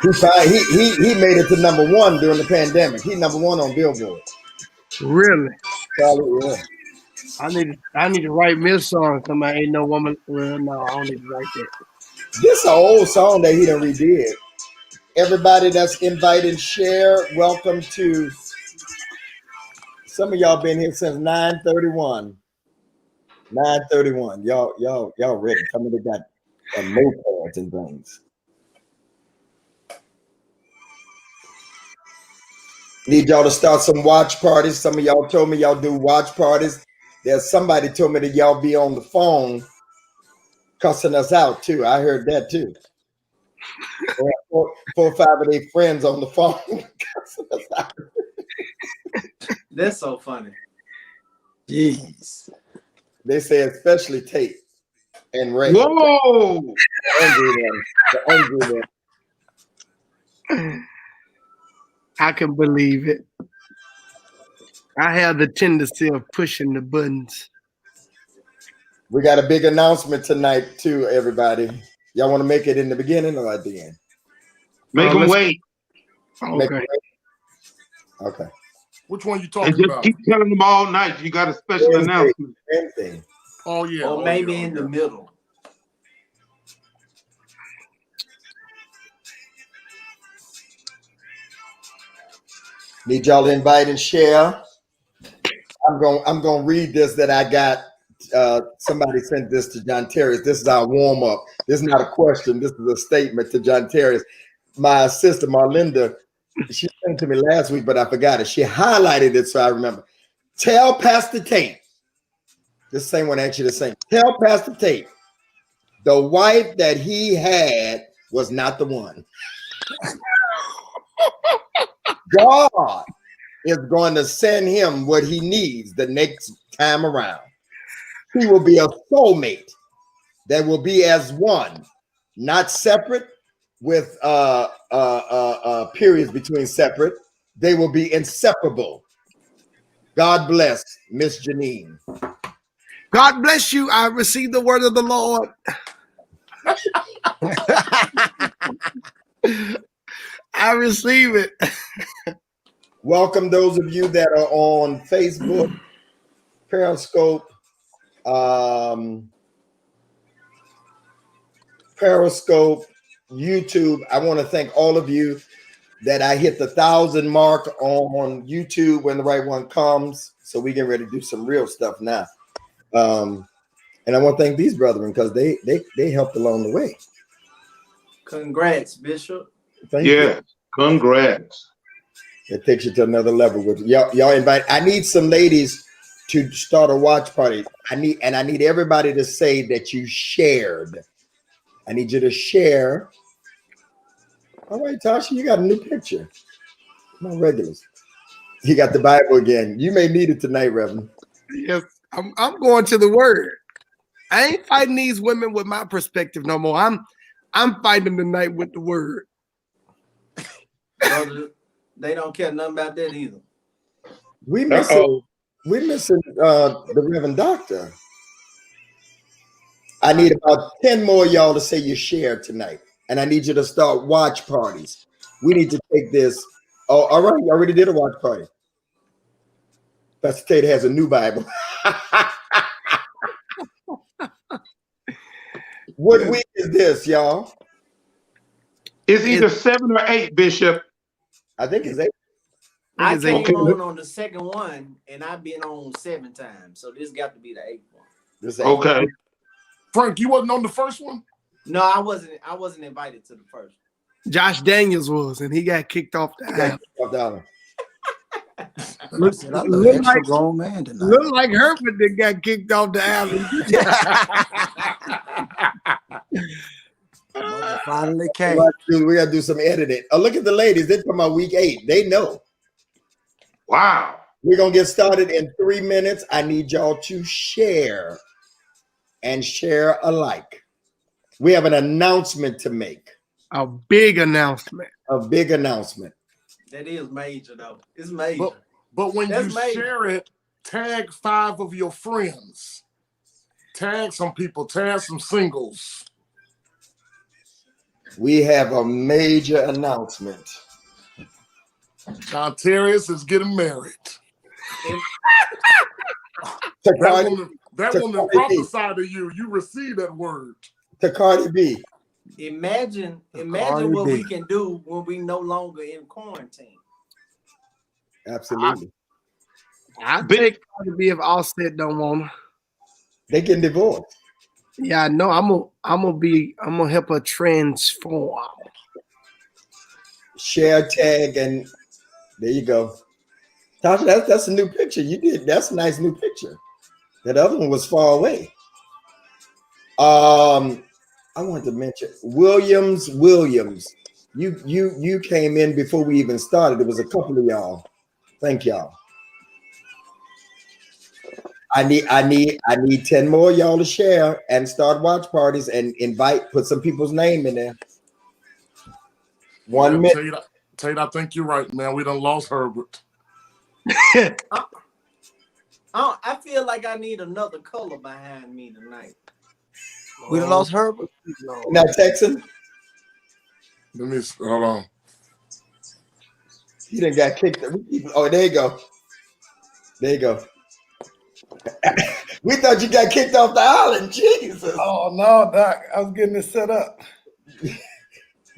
He made it to #1 during the pandemic. He #1 on Billboard. Really? Probably, yeah. I need to write me a song. Come on, ain't no woman. Well, no, I don't need to write that. This is an old song that he done redid. Everybody that's invited, share. Welcome to. Some of y'all been here since 9:31. 9:31. Y'all ready? Some of them got notepads and things. Need y'all to start some watch parties. Some of y'all told me y'all do watch parties. There's somebody told me that y'all be on the phone cussing us out too. I heard that too. Four or five of their friends on the phone cussing us out. That's so funny. Jeez. They say especially Tate and Ray. Whoa! The angry one. I can believe it. I have the tendency of pushing the buttons. We got a big announcement tonight too, everybody. Y'all want to make it in the beginning or at the end? Make them wait. Okay. Okay. Which one you talking And just about? keep telling them all night. You got a special announcement. Wednesday. Oh yeah. Or maybe in the middle. Need y'all to invite and share. I'm gonna read this that I got. Somebody sent this to John Terrius. This is our warm up. This is not a question. This is a statement to John Terrius. My sister Marlinda, she sent it to me last week, but I forgot it. She highlighted it so I remember. Tell Pastor Tate. This same one actually the same. Tell Pastor Tate the wife that he had was not the one. God is going to send him what he needs the next time around. He will be a soulmate that will be as one, not separate with periods between separate. They will be inseparable. God bless Miss Janine. God bless you. I received the word of the Lord. I receive it. Welcome those of you that are on Facebook, Periscope, YouTube. I want to thank all of you that I hit the 1,000 mark on YouTube when the right one comes. So we get ready to do some real stuff now. And I want to thank these brethren because they helped along the way. Congrats, Bishop. Thank you. Congrats. It takes you to another level with y'all invite. I need some ladies to start a watch party. I need everybody to say that you shared. I need you to share. All right, Tasha, you got a new picture. No regulars. You got the Bible again. You may need it tonight, Reverend. Yes, I'm going to the word. I ain't fighting these women with my perspective no more. I'm fighting them tonight with the word. Brother, they don't care nothing about that either. We missing the Reverend Doctor. I need about 10 more of y'all to say you shared tonight. And I need you to start watch parties. We need to take this. Oh, all right. You already did a watch party. Pastor Tate has a new Bible. What week is this, y'all? It's either 7 or 8, Bishop. I think it's 8. I came on the second one, and I've been on 7 times. So this got to be the 8th one. This 8th. Okay. Frank, you wasn't on the first one? No, I wasn't invited to the first. Josh Daniels was, and he got kicked off the island. Look like grown man tonight. Look like Herbert that got kicked off the island. Finally came. We got to do some editing. Oh, look at the ladies. They're talking about week 8. They know. Wow. We're going to get started in 3 minutes. I need y'all to share and share alike. We have an announcement to make. A big announcement. A big announcement. That is major though. It's major. But when That's you major. share it, tag 5 of your friends. Tag some people. Tag some singles. We have a major announcement. John Terrius is getting married. To That Cardi, woman Cardi B. prophesied to you. You received that word. to Cardi B. Imagine Cardi what B. we can do when we no longer in quarantine. Absolutely. I think Cardi B if Offset don't want her. They getting divorced. Yeah, I know. I'm gonna help her transform. Share, tag, and there you go. Tasha, that's a new picture you did. That's a nice new picture. That other one was far away. I wanted to mention Williams. You came in before we even started. It was a couple of y'all. Thank y'all. I need 10 more of y'all to share and start watch parties and put some people's name in there. 1 minute. Tate, I think you're right, man. We done lost Herbert. I feel like I need another color behind me tonight. We done lost Herbert. Now Texan, Let me hold on. he done got kicked. Oh, there you go. There you go. We thought you got kicked off the island. Jesus. Oh no, Doc. I was getting it set up.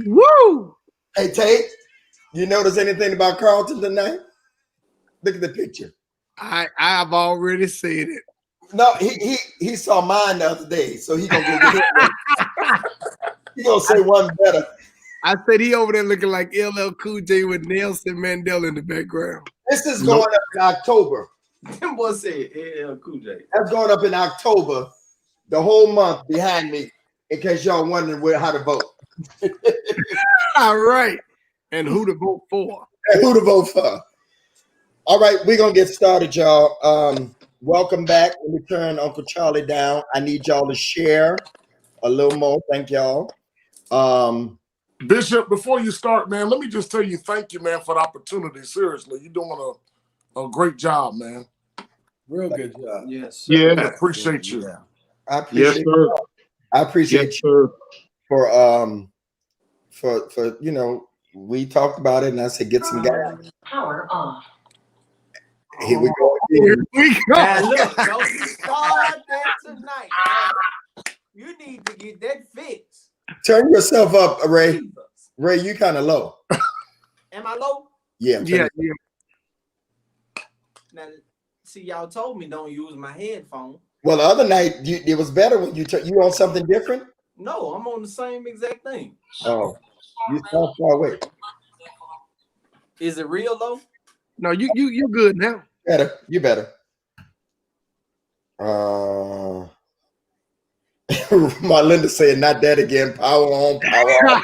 Woo! Hey Tate, you notice anything about Carlton tonight? Look at the picture. I've already said it. No, he saw mine the other day, so he gonna get it. He gonna say one better. I said he over there looking like LL Cool J with Nelson Mandela in the background. This is going up in October. Them boys said LL Cool J. That's going up in October. The whole month behind me, in case y'all wondering how to vote. All right. And who to vote for? And who to vote for. All right, we're gonna get started, y'all. Welcome back. Let me turn Uncle Charlie down. I need y'all to share a little more. Thank y'all. Bishop, before you start, man, let me just tell you thank you, man, for the opportunity. Seriously, you're doing a great job, man. Real good job. Yes. I Yeah. appreciate you. Yeah. I Yes, appreciate sir. I appreciate Yes, you sir. for we talked about it and I said get some guys. Power off. Here we go. Here we Now go. look, don't you start that tonight. You need to get that fixed. Turn yourself up, Ray. Jesus. Ray, you kind of low. Am I low? Yeah. Yeah. Now, see, y'all told me don't use my headphone. Well, the other night it was better when you on something different. No, I'm on the same exact thing. Oh, you sound far away. Is it real though? No, you good now. Better. You better. My Linda saying not that again. Power on, power off.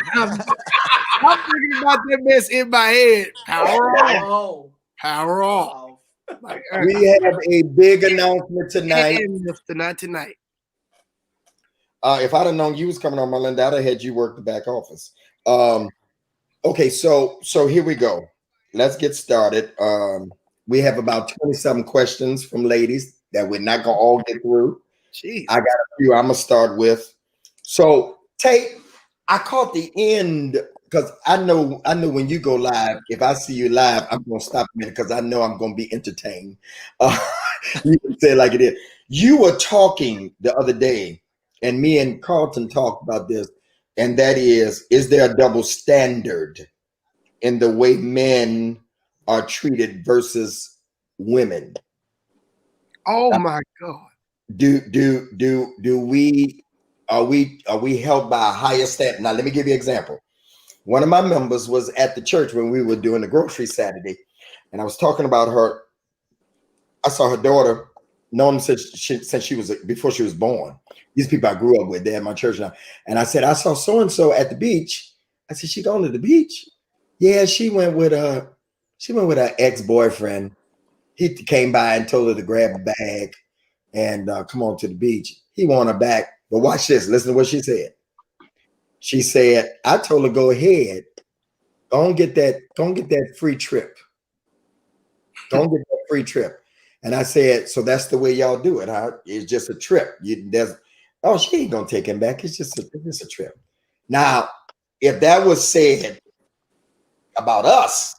I'm thinking about that mess in my head. Power on. Oh, Power off. Like, We have a big announcement tonight. Not tonight. If I'd have known you was coming on, Melinda, I'd have had you work the back office. Okay, so here we go. Let's get started. We have about 27 questions from ladies that we're not gonna all get through. Jeez. I got a few I'm gonna start with. So Tate, I caught the end because I know when you go live, if I see you live, I'm gonna stop a minute because I know I'm gonna be entertained. You can say it like it is. You were talking the other day, and me and Carlton talked about this, and that is there a double standard in the way men are treated versus women? Oh my God. Are we held by a higher standard? Now let me give you an example. One of my members was at the church when we were doing the grocery Saturday, and I was talking about her. I saw her daughter, known them since she was before she was born. These people I grew up with, they're at my church now. And I said, I saw so and so at the beach. I said, she going to the beach? Yeah, she went with her ex-boyfriend. He came by and told her to grab a bag and come on to the beach. He wanted her back. But watch this. Listen to what she said. She said, I told her, go ahead. Don't get that free trip. Don't get that free trip. And I said, so that's the way y'all do it, huh? It's just a trip. She ain't gonna take him back. It's just a trip. Now, if that was said about us,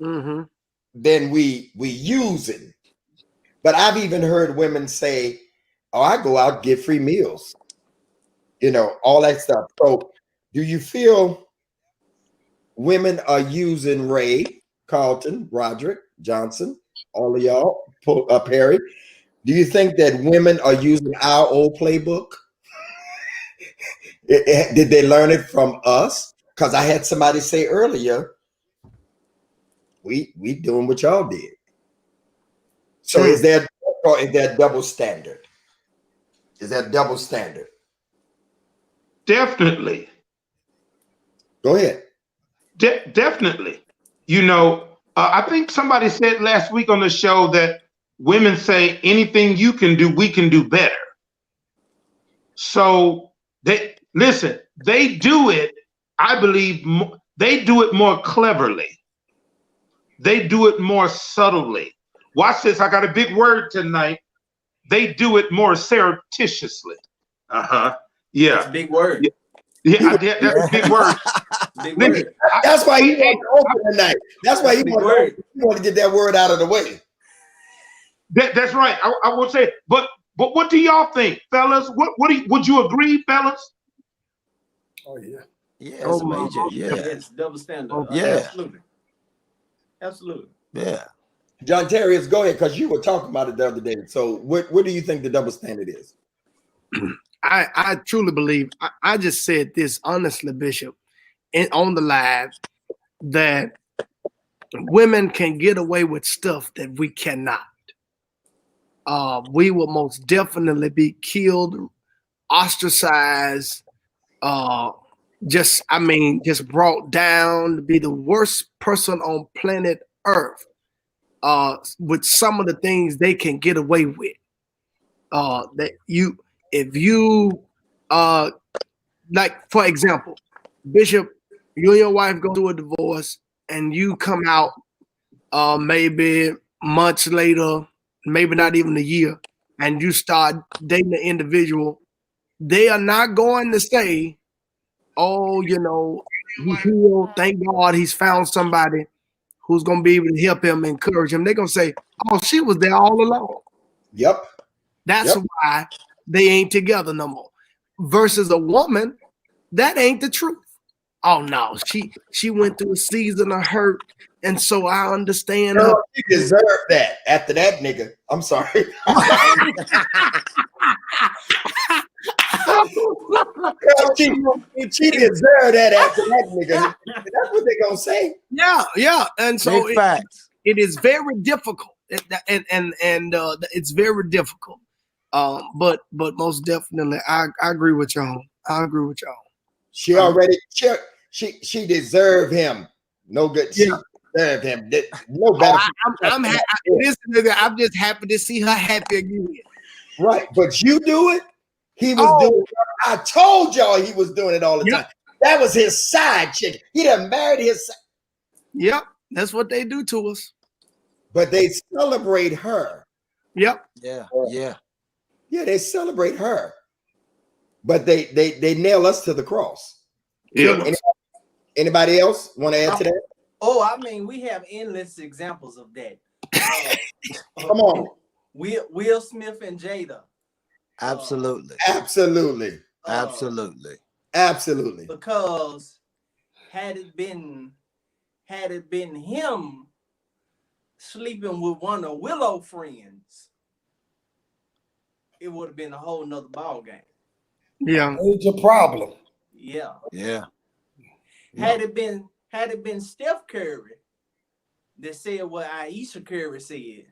then we use it. But I've even heard women say, oh, I go out, get free meals. You know, all that stuff. So do you feel women are using Ray, Carlton, Roderick, Johnson, all of y'all, Perry? Do you think that women are using our old playbook? Did they learn it from us? Because I had somebody say earlier, we doing what y'all did. So is there double standard? Is that double standard? Definitely. Go ahead. Definitely. You know, I think somebody said last week on the show that women say anything you can do, we can do better. So they do it, I believe, they do it more cleverly. They do it more subtly. Watch this, I got a big word tonight. They do it more surreptitiously. Yeah. That's a big word. Yeah, that's a big word. Big word. That's why he wants to open tonight. That's why he want to get that word out of the way. That's right. I will say, but what do y'all think, fellas? Would you agree, fellas? Oh yeah. Yeah, it's major. Yeah. It's double standard. Oh, yeah. Absolutely. Absolutely. Yeah. John Terrius, go ahead, because you were talking about it the other day. So what do you think the double standard is? I truly believe, I just said this honestly, Bishop, on the live, that women can get away with stuff that we cannot. We will most definitely be killed, ostracized, just brought down to be the worst person on planet Earth, with some of the things they can get away with. If you like, for example, Bishop, you and your wife go through a divorce and you come out maybe months later, maybe not even a year, and you start dating an individual, they are not going to say, oh, you know, he's healed, thank God he's found somebody who's going to be able to help him, encourage him. They're going to say, oh, she was there all along. Yep. That's why they ain't together no more. Versus a woman, that ain't the truth. Oh no, she went through a season of hurt, and so I understand her. She deserved that after that nigga. I'm sorry. she deserved that after that nigga. That's what they gonna say. Yeah. And so it is very difficult, and it's very difficult. But most definitely, I agree with y'all. She already she deserved him. No good. She deserved him. No better. I'm just happy to see her happy again. Right, but you do it. He was doing it. I told y'all he was doing it all the time. That was his side chick. He done married his. Yep, that's what they do to us. But they celebrate her. Yep. Yeah, they celebrate her. But they nail us to the cross. Yeah. Anybody else want to add to that? Oh, I mean, we have endless examples of that. Come on. Will Smith and Jada. absolutely. Absolutely. Because had it been him sleeping with one of Willow friends, it would have been a whole nother ball game. Yeah. Major problem. Yeah. Had it been Steph Curry that said what Aisha Curry said,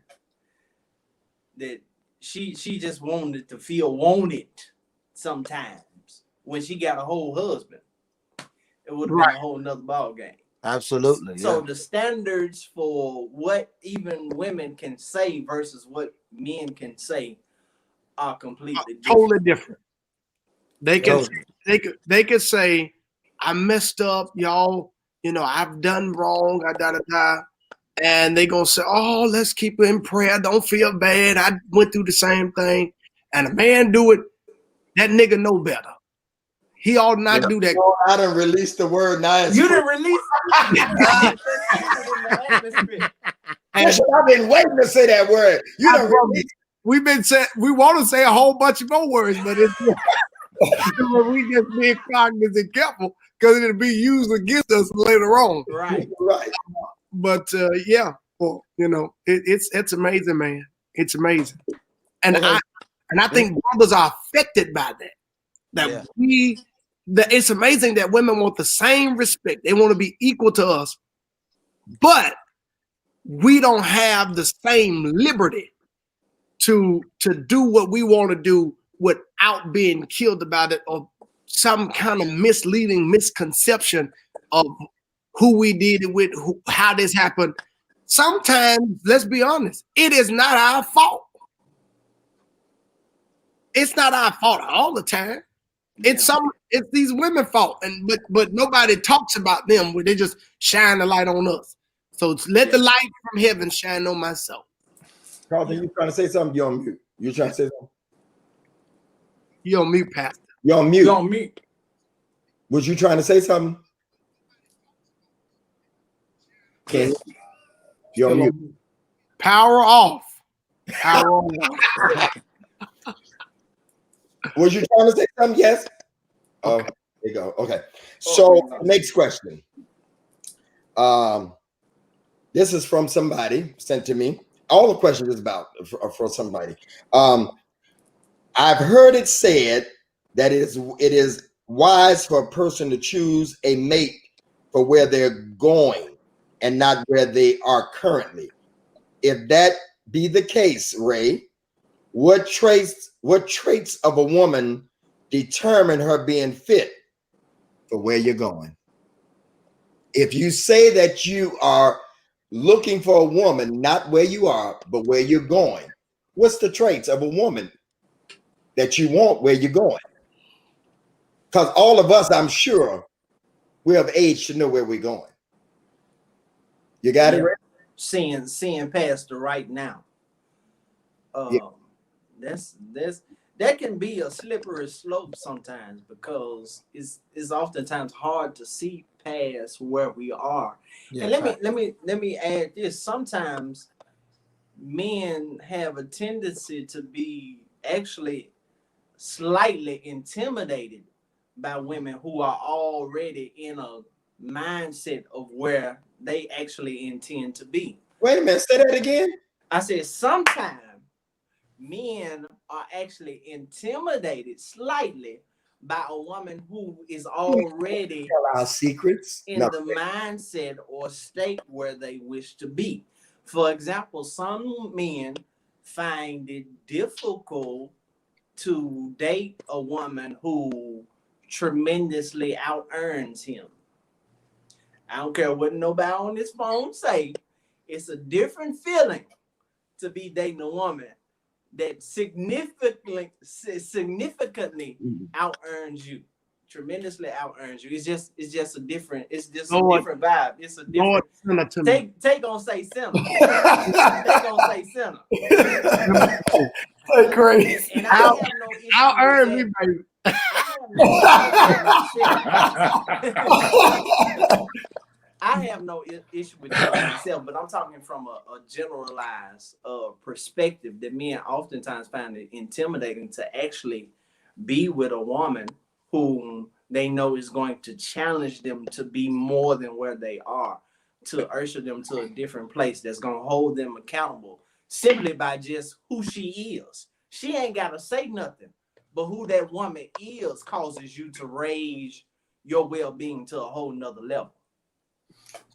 that she just wanted to feel wanted sometimes when she got a whole husband, it would have been a whole nother ball game. Absolutely. So the standards for what even women can say versus what men can say are completely different. Totally different. They can they could say, I messed up, y'all. You know, I've done wrong. And they gonna say, oh, let's keep it in prayer. Don't feel bad. I went through the same thing. And a man do it, that nigga know better. He ought not do that. I done released the word now. You didn't release I've been waiting to say that word. You done released. We've been saying we want to say a whole bunch of more words, but it's we just being cognizant and careful because it'll be used against us later on. Right. But yeah, well, you know, it's amazing, man. It's amazing, and I think brothers are affected by that. It's amazing that women want the same respect. They want to be equal to us, but we don't have the same liberty to do what we want to do without being killed about it or some kind of misleading misconception of who we did it with, how this happened. Sometimes, let's be honest, it is not our fault. It's not our fault all the time. It's these women's fault, but nobody talks about them where they just shine the light on us. So let the light from heaven shine on myself. Carlton, you trying to say something? You're on mute. You trying to say something? You're on mute, Pastor. You're on mute. You're on mute. Was you trying to say something? Okay. You're on mute. Power off. Power off. Was you trying to say something? Yes. Oh, there you go. Okay. So next question. This is from somebody sent to me. All the questions is about for somebody. I've heard it said that it is wise for a person to choose a mate for where they're going and not where they are currently. If that be the case, Ray, what traits of a woman determine her being fit for where you're going? If you say that you are looking for a woman, not where you are, but where you're going, what's the traits of a woman that you want where you're going? Because all of us, I'm sure, we're of age to know where we're going. You got it, Ray? Seeing past the right now. That can be a slippery slope sometimes because it's oftentimes hard to see past where we are. And let me add this. Sometimes men have a tendency to be actually slightly intimidated by women who are already in a mindset of where they actually intend to be. Wait a minute, say that again. I said sometimes men are actually intimidated slightly by a woman who is already Tell our secrets in the mindset or state where they wish to be. For example, some men find it difficult to date a woman who tremendously out earns him. I don't care what nobody on this phone say. It's a different feeling to be dating a woman that significantly out earns you, tremendously out earns you. It's just a different vibe. It's a different. Take on say sinner. Take on say sinner. That's crazy. And I have no issue. I'll earn me, baby. I have no issue with that myself, but I'm talking from a generalized perspective that men oftentimes find it intimidating to actually be with a woman whom they know is going to challenge them to be more than where they are, to usher them to a different place that's going to hold them accountable simply by just who she is. She ain't got to say nothing, but who that woman is causes you to raise your well-being to a whole nother level.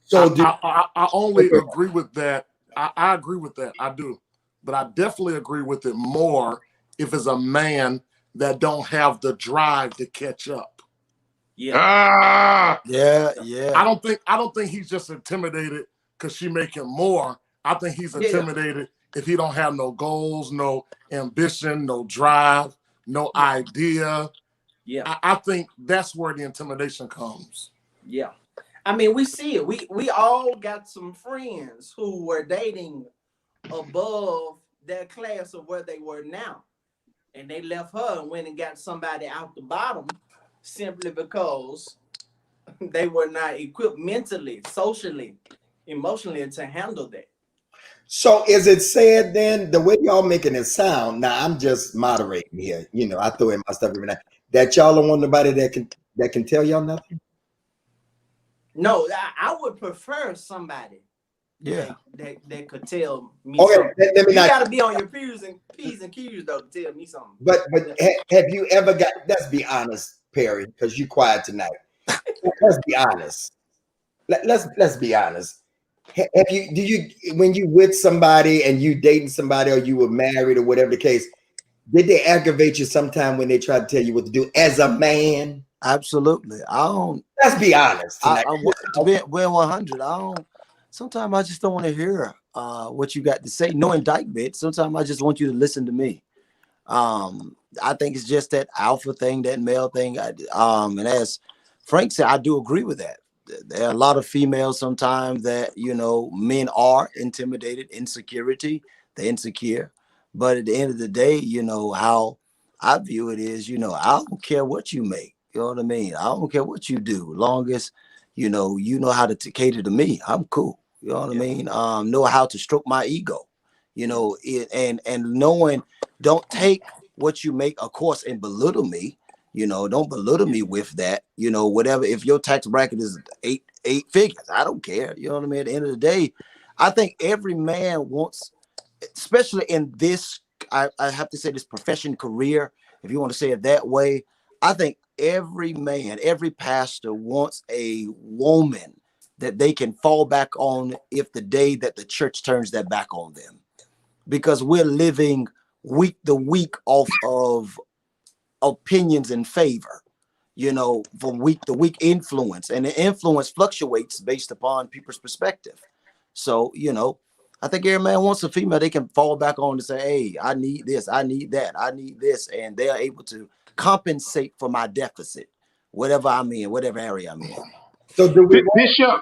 So I only agree with that. I agree with that. I do. But I definitely agree with it more if it's a man that don't have the drive to catch up. Yeah. Yeah. I don't think he's just intimidated because she making more. I think he's intimidated if he don't have no goals, no ambition, no drive, no idea. Yeah. I think that's where the intimidation comes. Yeah. I mean, we see it. We all got some friends who were dating above their class of where they were now. And they left her and went and got somebody out the bottom simply because they were not equipped mentally, socially, emotionally to handle that. So is it said then, the way y'all making it sound, now I'm just moderating here, you know, I throw in my stuff every night, that y'all don't want nobody that can tell y'all nothing? No, I would prefer somebody Yeah. that could tell me Okay, something. let me You not, gotta be on your P's and Q's though to tell me something. but have you ever got, let's be honest, Perry, because you quiet tonight. Let's be honest. Let's be honest. Have you when you with somebody and you dating somebody or you were married or whatever the case, did they aggravate you sometime when they try to tell you what to do as a man? Absolutely. I don't. Let's be honest tonight. To be 100. I don't. Sometimes I just don't want to hear what you got to say. No indictment. Sometimes I just want you to listen to me. I think it's just that alpha thing, that male thing. And as Frank said, I do agree with that. There are a lot of females sometimes that, you know, men are intimidated, insecurity, they're insecure. But at the end of the day, you know, how I view it is, you know, I don't care what you make. You know what I mean? I don't care what you do. Long as, you know how to cater to me, I'm cool. You know what I mean? Know how to stroke my ego, you know, and knowing, don't take what you make, of course, and belittle me. You know, don't belittle me with that. You know, whatever. If your tax bracket is eight figures, I don't care. You know what I mean? At the end of the day, I think every man wants, especially in this, I have to say, this profession, career, if you want to say it that way, I think every man, every pastor wants a woman that they can fall back on if the day that the church turns their back on them. Because we're living week to week off of opinions in favor, you know, from week to week influence, and the influence fluctuates based upon people's perspective. So, you know, I think every man wants a female they can fall back on to say, hey, I need this, I need that, I need this, and they're able to compensate for my deficit, whatever I'm in, whatever area I'm in. So do we Bishop.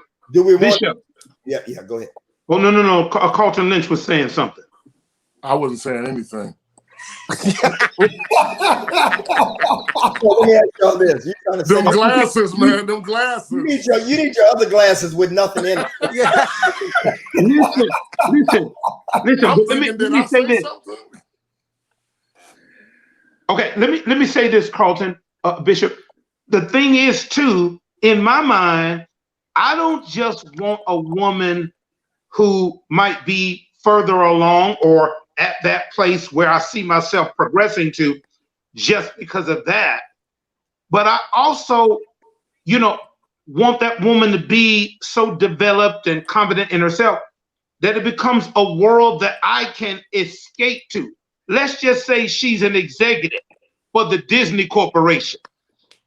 Yeah, go ahead. Oh, no. Carlton Lynch was saying something. I wasn't saying anything. Well, let me ask y'all this. You trying to say Them glasses, man. Them glasses. you need your other glasses with nothing in it. Yeah. Listen. I'm Let thinking, did me I say say this. something? Okay, let me say this, Carlton, Bishop. The thing is, too, in my mind, I don't just want a woman who might be further along or at that place where I see myself progressing to just because of that. But I also, you know, want that woman to be so developed and confident in herself that it becomes a world that I can escape to. Let's just say she's an executive for the Disney Corporation.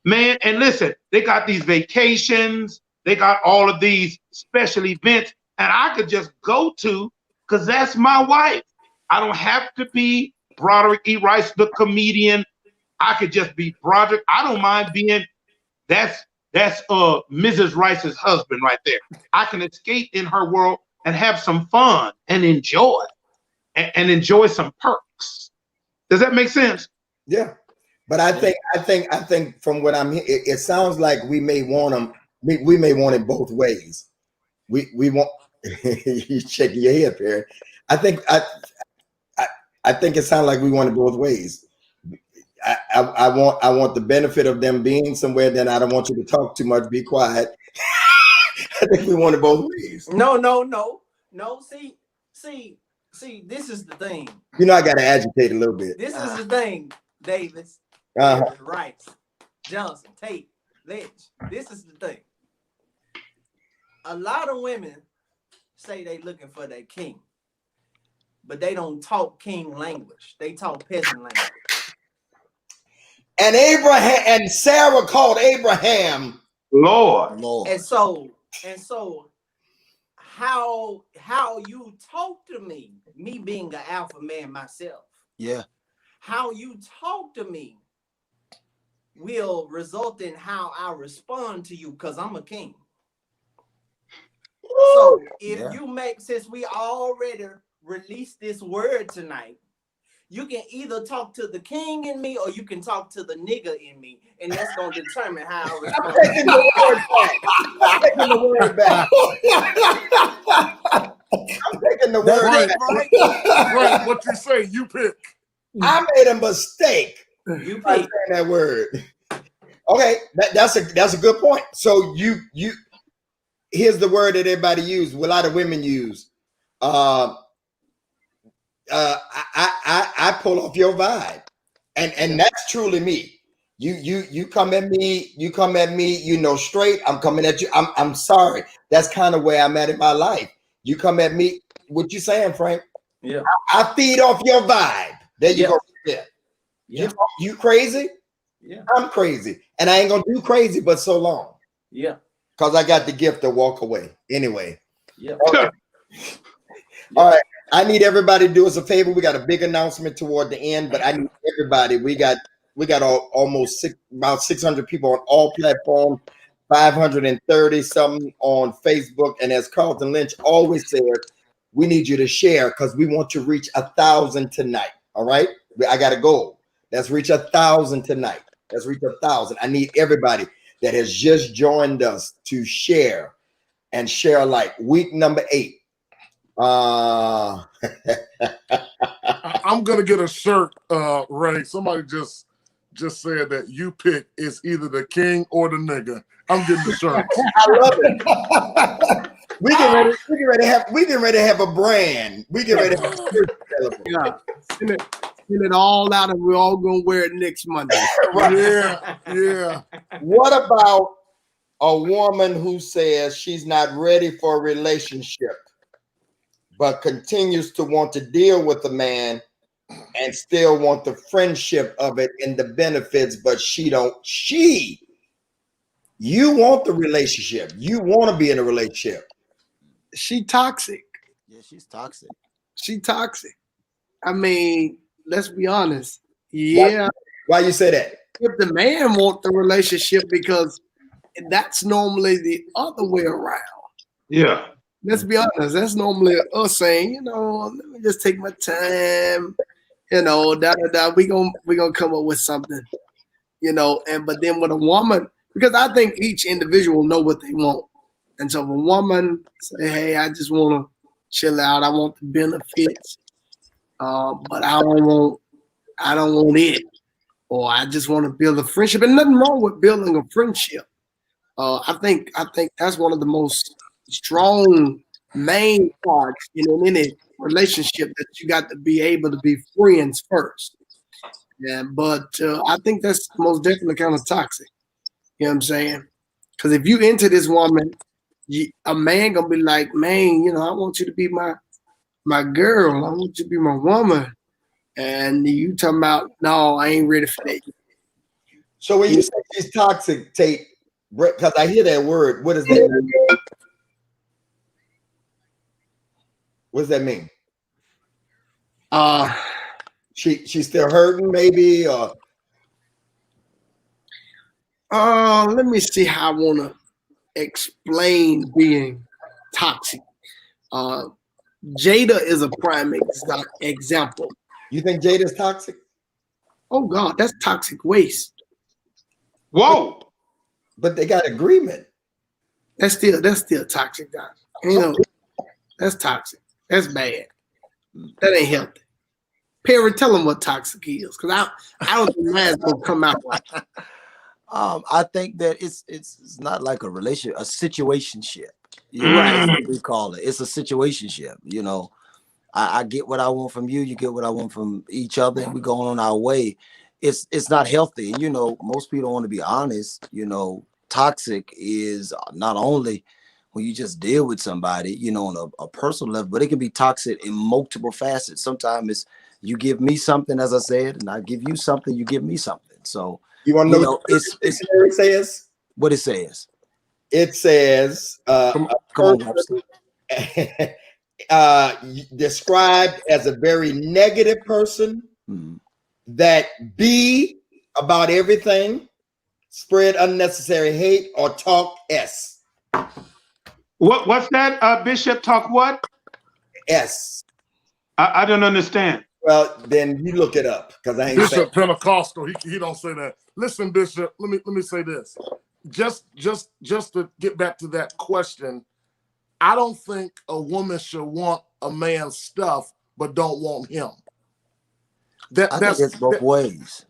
Man, and listen, they got these vacations, they got all of these special events, and I could just go to because that's my wife. I don't have to be Broderick E. Rice, the comedian. I could just be Broderick. I don't mind being, that's Mrs. Rice's husband right there. I can escape in her world and have some fun and enjoy enjoy some perks. Does that make sense? Yeah. But I think from what I'm hearing, it sounds like we may want them. We may want it both ways. We want. You shaking your head, Perry. I think it sounds like we want it both ways. I want the benefit of them being somewhere. Then I don't want you to talk too much. Be quiet. I think we want it both ways. No. See. This is the thing. You know, I got to agitate a little bit. This is the thing, Davis, Rice, Johnson, Tate, Lynch. This is the thing. A lot of women say they looking for their king, but they don't talk king language. They talk peasant language. And Abraham and Sarah called Abraham Lord. And so how you talk to me being an alpha man myself. Yeah. How you talk to me will result in how I respond to you because I'm a king. So if Yeah. you make, since we already released this word tonight, you can either talk to the king in me or you can talk to the nigga in me, and that's gonna determine how I respond. I'm taking the word back. I'm taking the word back. I'm taking the That's word it, back. Frank. Frank, what you say? You pick. I made a mistake You by pick. saying that word. Okay, that's a good point. So you here's the word that everybody uses. A lot of women use. I pull off your vibe, and that's truly me. You come at me. You come at me. You know, straight. I'm coming at you. I'm sorry. That's kind of where I'm at in my life. You come at me. What you saying, Frank? Yeah. I feed off your vibe. There you Yeah. go. Yeah. Yeah. You crazy? Yeah. I'm crazy, and I ain't gonna do crazy, but so long. Yeah. Because I got the gift to walk away. Anyway. Yeah. Okay. All right. I need everybody to do us a favor. We got a big announcement toward the end, but I need everybody. We got almost about 600 people on all platforms, 530 something on Facebook. And as Carlton Lynch always says, we need you to share because we want to reach 1,000 tonight. All right. I got a goal. Let's reach 1,000 tonight. Let's reach 1,000. I need everybody that has just joined us to share and share alike. Week number 8. I'm gonna get a shirt, Ray. Somebody just said that you pick is either the king or the nigga. I'm getting the shirt. I love it. We get ready to have a brand. We get ready to have a shirt. Yeah. Send it all out, and we're all gonna wear it next Monday. Yeah. What about a woman who says she's not ready for a relationship, but continues to want to deal with a man and still want the friendship of it and the benefits, but you want the relationship. You want to be in a relationship. She toxic. Yeah, she's toxic. She toxic. I mean, let's be honest. Yeah, Why you say that? if the man want the relationship, because that's normally the other way around. Yeah. Let's be honest. That's normally us saying, let me just take my time. We gonna come up with something. But then with a woman, because I think each individual know what they want, and so if a woman say, "Hey, I just want to chill out. I want the benefits, but I don't want it," or I just want to build a friendship. And nothing wrong with building a friendship. I think that's one of the most strong main parts, in any relationship, that you got to be able to be friends first. Yeah, but I think that's most definitely kind of toxic. You know what I'm saying? Because if you into this woman, a man gonna be like, man, I want you to be my girl. I want you to be my woman. And you talking about, no, I ain't ready for that. So when you say she's toxic, Tate, because I hear that word, what does that mean? What does that mean? She's still hurting, maybe, or let me see how I want to explain being toxic. Jada is a prime example. You think Jada's toxic? Oh God, that's toxic waste. Whoa. But they got agreement. That's still toxic, guys. That's toxic. That's bad. That ain't healthy. Perry, tell them what toxic is, because I don't think mine's gonna come out right. I think that it's not like a relationship, a situationship. Right. That's what we call it. It's a situationship. I get what I want from you, you get what I want from each other, and we're going on our way. It's not healthy. Most people don't want to be honest. Toxic is not only when you just deal with somebody, on a personal level, but it can be toxic in multiple facets. Sometimes it's you give me something, as I said, and I give you something, you give me something. So You want to know what it's it says? what it says. It says Come on, Webster. Described as a very negative person Mm-hmm. that be about everything, spread unnecessary hate, or talk S. What's that, Bishop? Talk what? S. I don't understand. Well, then you look it up because I ain't saying. Bishop Pentecostal, he don't say that. Listen, Bishop, let me say this. Just to get back to that question, I don't think a woman should want a man's stuff but don't want him. I think it's both ways.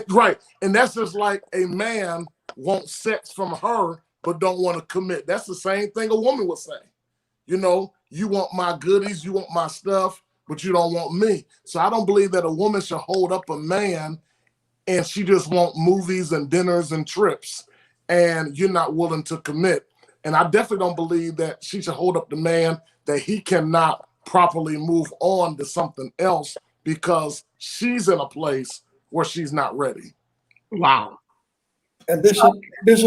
Right. And that's just like a man wants sex from her but don't want to commit. That's the same thing a woman would say. You know, you want my goodies, you want my stuff, but you don't want me. So I don't believe that a woman should hold up a man and she just want movies and dinners and trips and you're not willing to commit. And I definitely don't believe that she should hold up the man that he cannot properly move on to something else because she's in a place where she's not ready. Wow. And Bishop,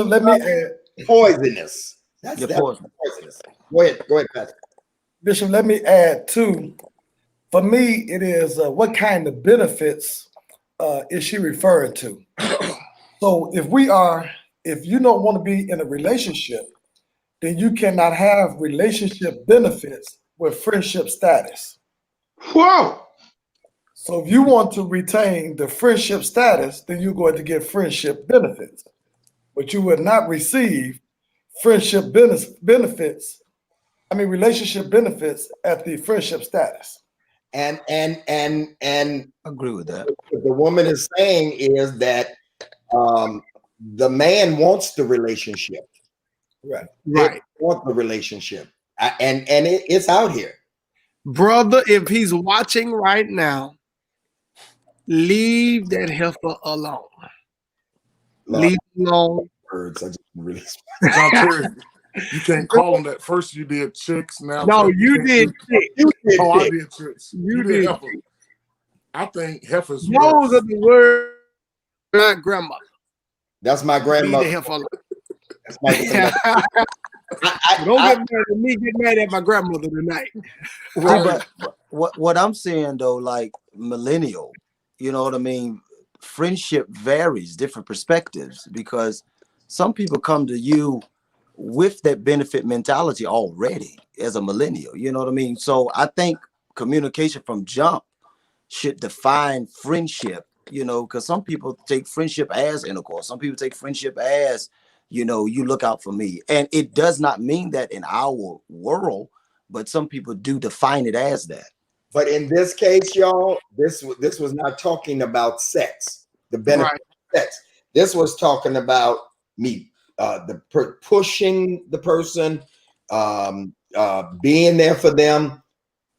let me add. Poisonous. That's Poison. poisonous. Go ahead, Pastor. Bishop, let me add too. For me, it is what kind of benefits is she referring to? So if you don't want to be in a relationship, then you cannot have relationship benefits with friendship status. Whoa. So if you want to retain the friendship status, then you're going to get friendship benefits. But you will not receive friendship benefits, relationship benefits at the friendship status. And I agree with that. what the woman is saying is that the man wants the relationship. Right. Right. They want the relationship. And it's out here. Brother, if he's watching right now, leave that heifer alone. Leave him alone. Words, I just really. John Terry, you can't call them that. First you did chicks, now No, you did shit. You did Oh, I it. did chicks. You did. heifer. I think heifers. Those are the words of my grandmother. That's my Leave grandmother. the heifer alone. That's my grandmother. Don't get mad at me. Get mad at my grandmother tonight. But what I'm saying though, like millennial, you know what I mean? Friendship varies, different perspectives, because some people come to you with that benefit mentality already as a millennial, you know what I mean? So I think communication from jump should define friendship, you know, because some people take friendship as intercourse. Some people take friendship as, you know, you look out for me. And it does not mean that in our world, but some people do define it as that. But in this case, y'all, this was not talking about sex, the benefit of sex. This was talking about me, pushing the person, being there for them,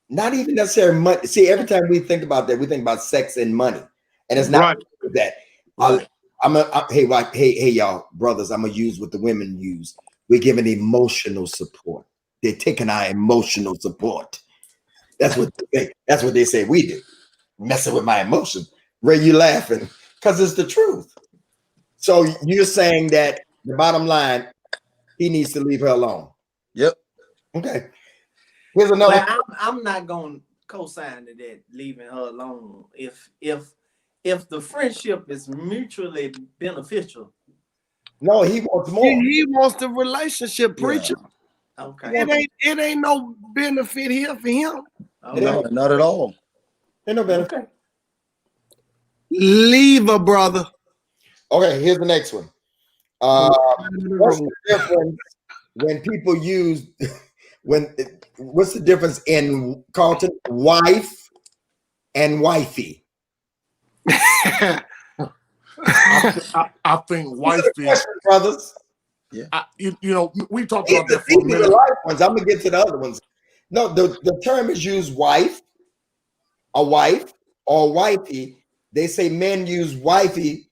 not even necessarily money. See, every time we think about that, we think about sex and money, and it's not that. Hey, y'all, brothers, I'm gonna use what the women use. We're giving emotional support. They're taking our emotional support. That's what they say we do. Messing with my emotions. Ray, you laughing because it's the truth. So you're saying that the bottom line, he needs to leave her alone. Yep. Okay. Here's another. Well, I'm not gonna co-sign to that, leaving her alone. If the friendship is mutually beneficial. No, he wants more. He wants the relationship, preacher. Okay. It ain't no benefit here for him. Okay. No, not at all. Ain't no benefit. Okay. Leave her, brother. Okay, here's the next one. What's the difference when people use what's the difference in Carlton wife and wifey? I think wifey, brothers. Yeah. you know, we talked about that for These a are minute. the right ones. I'm gonna get to the other ones. No, the term is used wife, a wife, or wifey. They say men use wifey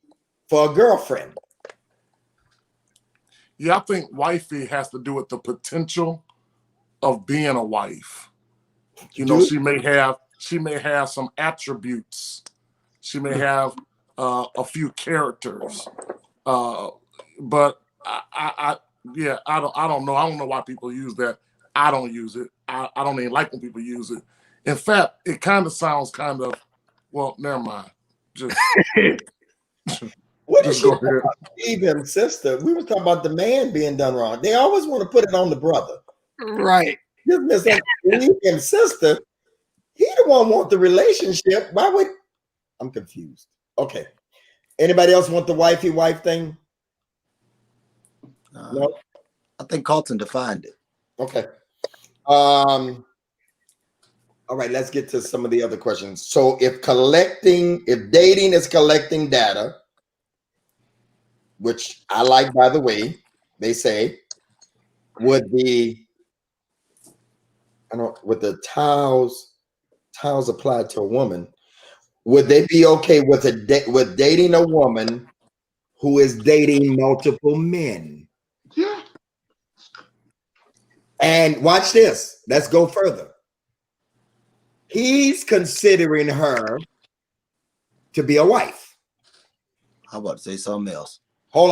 for a girlfriend. Yeah, I think wifey has to do with the potential of being a wife. You know, she may have some attributes. She may have a few characters. But I don't know. I don't know why people use that. I don't use it. I don't even like when people use it. In fact, it kind of sounds well, never mind. Just What is Just she go talking ahead. about? Leave him, sister. We were talking about the man being done wrong. They always want to put it on the brother. Right. Just misunderstand. Leave him, sister. He the one want the relationship. Why would I'm confused? Okay. Anybody else want the wifey wife thing? No. I think Carlton defined it. Okay. All right, let's get to some of the other questions. So if dating is collecting data, which I like, by the way, they say, would the towels applied to a woman, would they be okay with with dating a woman who is dating multiple men? Yeah. And watch this. Let's go further. He's considering her to be a wife. How about to say something else? Hold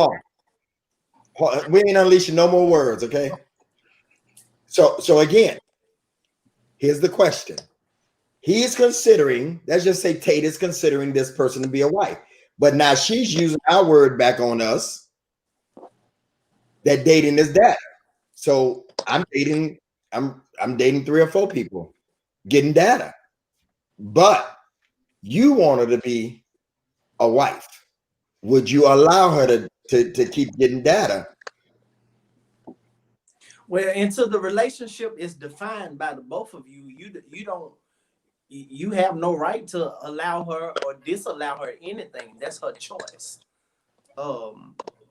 on. We ain't unleashing no more words, okay? So again, here's the question. He's considering, let's just say Tate is considering this person to be a wife. But now she's using our word back on us that dating is data. So I'm dating 3 or 4 people, getting data. But you want her to be a wife. Would you allow her to keep getting data? Well, until the relationship is defined by the both of you, you have no right to allow her or disallow her anything. That's her choice.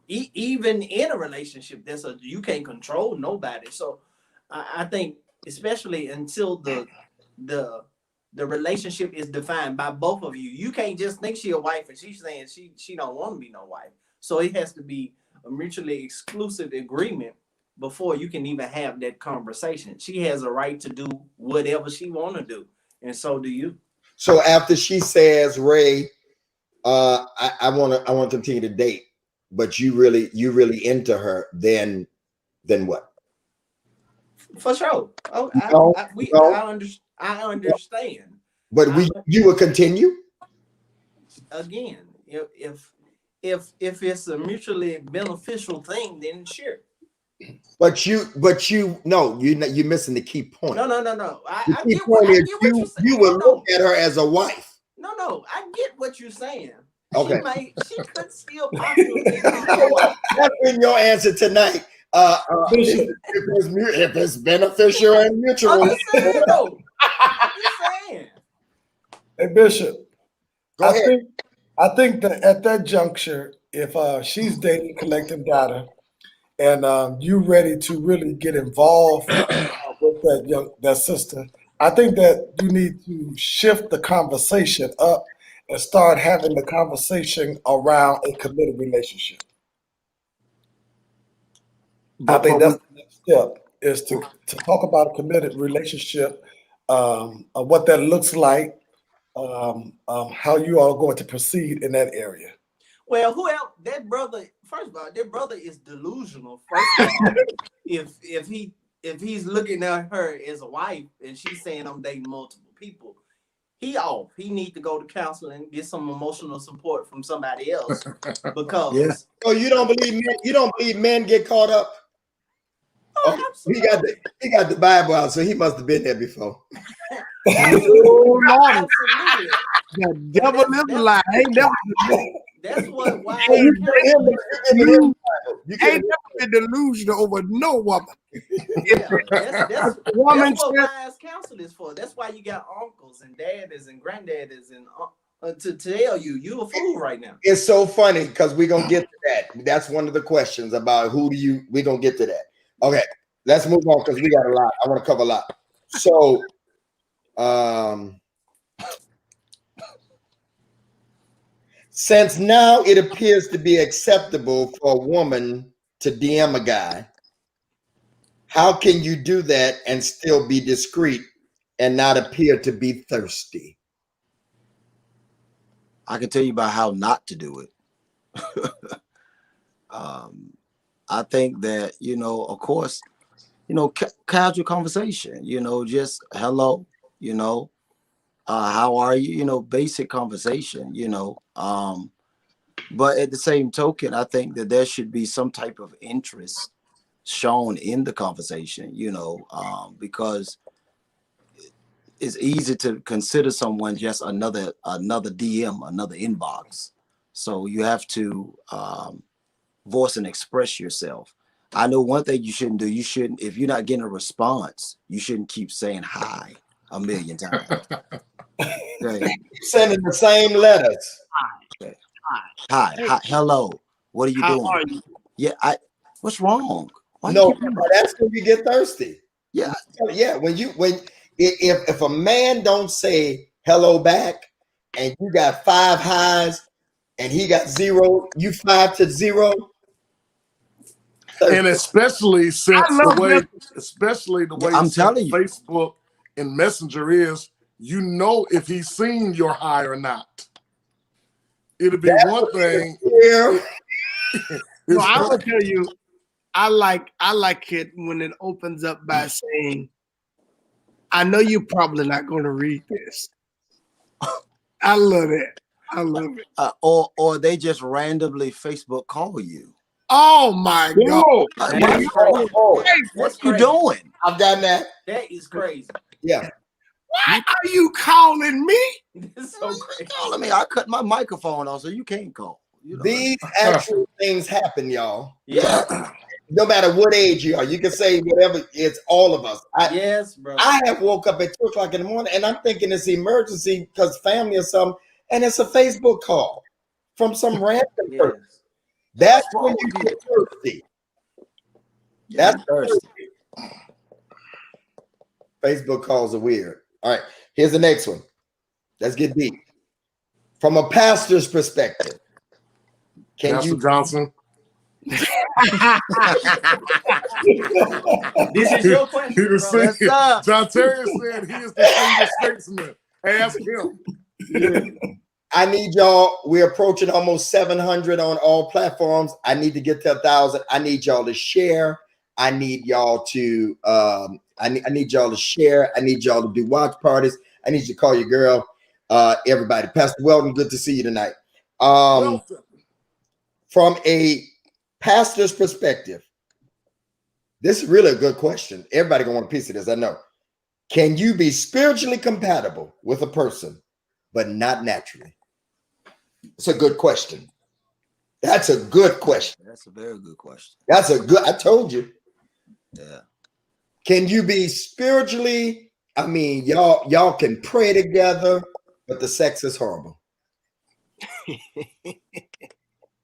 Even in a relationship, you can't control nobody. So I think, especially until the relationship is defined by both of you, you can't just think she a wife and she's saying she don't want to be no wife. So it has to be a mutually exclusive agreement before you can even have that conversation. She has a right to do whatever she want to do, and so do you. So after she says, Ray, I want to continue to date, but you really into her, then what? For sure. I understand. But you will continue? Again, if it's a mutually beneficial thing, then sure. But you're missing the key point. No. The key point is you will look at her as a wife. No, I get what you're saying. Okay. She could still possibly become a wife. That's been your answer tonight. Bishop, If it's beneficial and mutual. I'm just saying, though. I'm just saying. hey Bishop, Go ahead. I think that at that juncture, if she's dating, collecting data, and you ready to really get involved with that sister, I think that you need to shift the conversation up and start having the conversation around a committed relationship. I think that's the next step, is to talk about a committed relationship, what that looks like, how you are going to proceed in that area. Well, that brother? First of all, that brother is delusional. First of all, if he's looking at her as a wife and she's saying I'm dating multiple people, he off. He need to go to counseling and get some emotional support from somebody else. Because So you don't believe men get caught up? He got the Bible out, so he must have been there before. Oh, Lord. Absolutely. The devil is a lie. That's why You You ain't never been delusional over no woman. that's Woman what said, wise counsel is for. That's why you got uncles and daddies and granddaddies and to tell you a fool right now. It's so funny because we're gonna get to that. That's one of the questions about we're gonna get to that. Okay, let's move on because we got a lot. I want to cover a lot. So since now it appears to be acceptable for a woman to DM a guy, how can you do that and still be discreet and not appear to be thirsty? I can tell you about how not to do it. I think that, of course, casual conversation, just hello, how are you? Basic conversation, But at the same token, I think that there should be some type of interest shown in the conversation, because it's easy to consider someone just another DM, another inbox. So you have to voice and express yourself. I know one thing you shouldn't do. You shouldn't, if you're not getting a response, you shouldn't keep saying hi a million times. Okay. Sending the same letters. Okay. Hi, hello. What are you How doing? are you? Yeah, what's wrong? Why No, you keep- that's when you get thirsty. Yeah. Yeah, if a man don't say hello back and you got 5 highs and he got 0, you 5 to 0. And especially since love the way, Yeah, I'm telling you. Facebook and Messenger is, if he's seen your high or not. It'll be one thing. Yeah. No, I will tell you, I like it when it opens up by saying, I know you're probably not going to read this. I love it. I love it. Or they just randomly Facebook call you. Oh my God. That's Oh, oh, What you doing? I've done that. That is crazy. Yeah. Why are you calling me? That's so You crazy. calling me? I cut my microphone off, so you can't call. These actual things happen, y'all. Yeah. No matter what age you are, you can say whatever. It's all of us. Yes, bro. I have woke up at 2 o'clock in the morning and I'm thinking it's emergency because family or something, and it's a Facebook call from some random Yes. person. That's when you get thirsty. That's thirsty. Facebook calls are weird. All right, here's the next one. Let's get deep. From a pastor's perspective, can Pastor you Johnson. This is your question, He was bro. saying, John Terry said he is the single statesman. Ask him. I need y'all. We're approaching almost 700 on all platforms. I need to get to 1,000. I need y'all to share. I need y'all to I need y'all to share. I need y'all to do watch parties. I need you to call your girl. Everybody. Pastor Weldon, good to see you tonight. From a pastor's perspective, this is really a good question. Everybody gonna want a piece of this, I know. Can you be spiritually compatible with a person, but not naturally? It's a good question. That's a good question. That's a very good question. I told you. Yeah. Can you be spiritually? I mean, y'all can pray together, but the sex is horrible.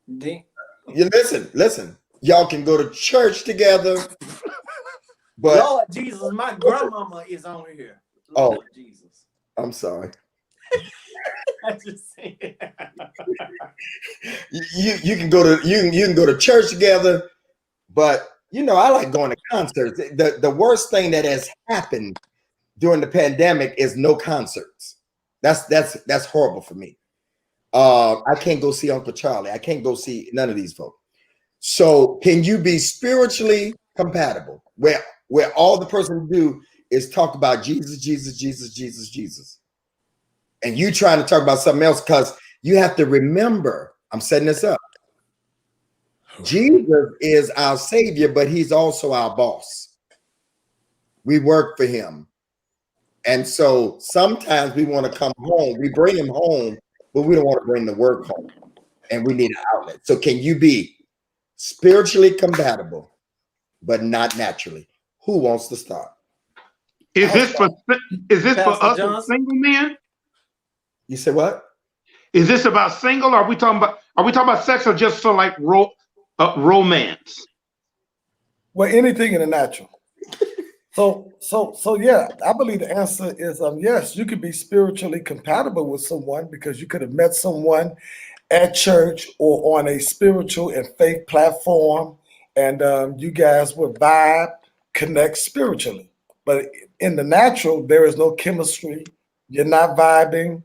You listen. Y'all can go to church together, but Lord Jesus, my grandmama is on here. Lord Jesus. I'm sorry. I just saying. You can go to church together, but I like going to concerts. The worst thing that has happened during the pandemic is no concerts. That's horrible for me. I can't go see Uncle Charlie. I can't go see none of these folks. So can you be spiritually compatible where all the person do is talk about Jesus, Jesus, Jesus, Jesus, Jesus, and you trying to talk about something else? Because you have to remember, I'm setting this up. Jesus is our savior, but he's also our boss. We work for him. And so sometimes we want to come home. We bring him home, but we don't want to bring the work home. And we need an outlet. So can you be spiritually compatible, but not naturally? Who wants to start? Is this for Pastor us Johnson? as single men? You say what? Is this about single? Or are we talking about sex or just for like romance? Well, anything in the natural. So yeah, I believe the answer is yes, you could be spiritually compatible with someone because you could have met someone at church or on a spiritual and faith platform, and you guys would vibe, connect spiritually. But in the natural, there is no chemistry. You're not vibing.